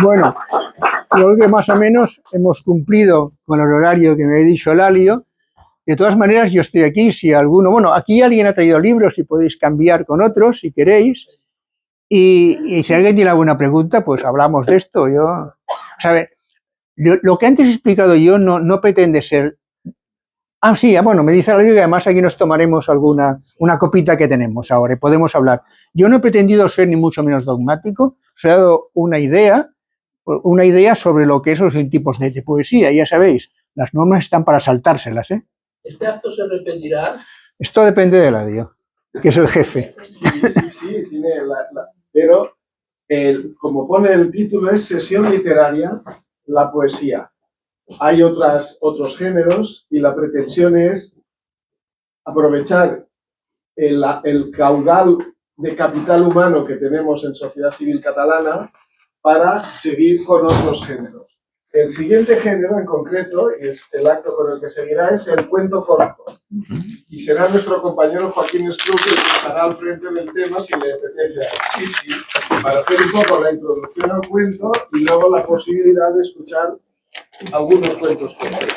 Bueno, creo que más o menos hemos cumplido con el horario que me había dicho Lalio. De todas maneras, yo estoy aquí, si alguno... Bueno, aquí alguien ha traído libros y podéis cambiar con otros, si queréis. Y si alguien tiene alguna pregunta, pues hablamos de esto. Lo que antes he explicado yo no pretende ser... Ah, sí, bueno, me dice Lalio que además aquí nos tomaremos una copita que tenemos ahora y podemos hablar. Yo no he pretendido ser ni mucho menos dogmático, os he dado una idea sobre lo que son tipos de poesía. Ya sabéis, las normas están para saltárselas, ¿eh? ¿Este acto se repetirá? Esto depende de Eladio, que es el jefe. Sí, tiene pero como pone el título, es sesión literaria, la poesía. Hay otros géneros y la pretensión es aprovechar el caudal de capital humano que tenemos en sociedad civil catalana para seguir con otros géneros. El siguiente género en concreto, y es el acto con el que seguirá, es el cuento corto. Y será nuestro compañero Joaquín Estruc el que estará al frente del tema si le apetece. Sí, para hacer un poco la introducción al cuento y luego la posibilidad de escuchar algunos cuentos cortos.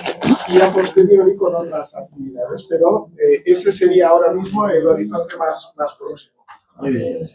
Y a posteriori con otras actividades. Pero ese sería ahora mismo el horizonte más próximo. Muy bien.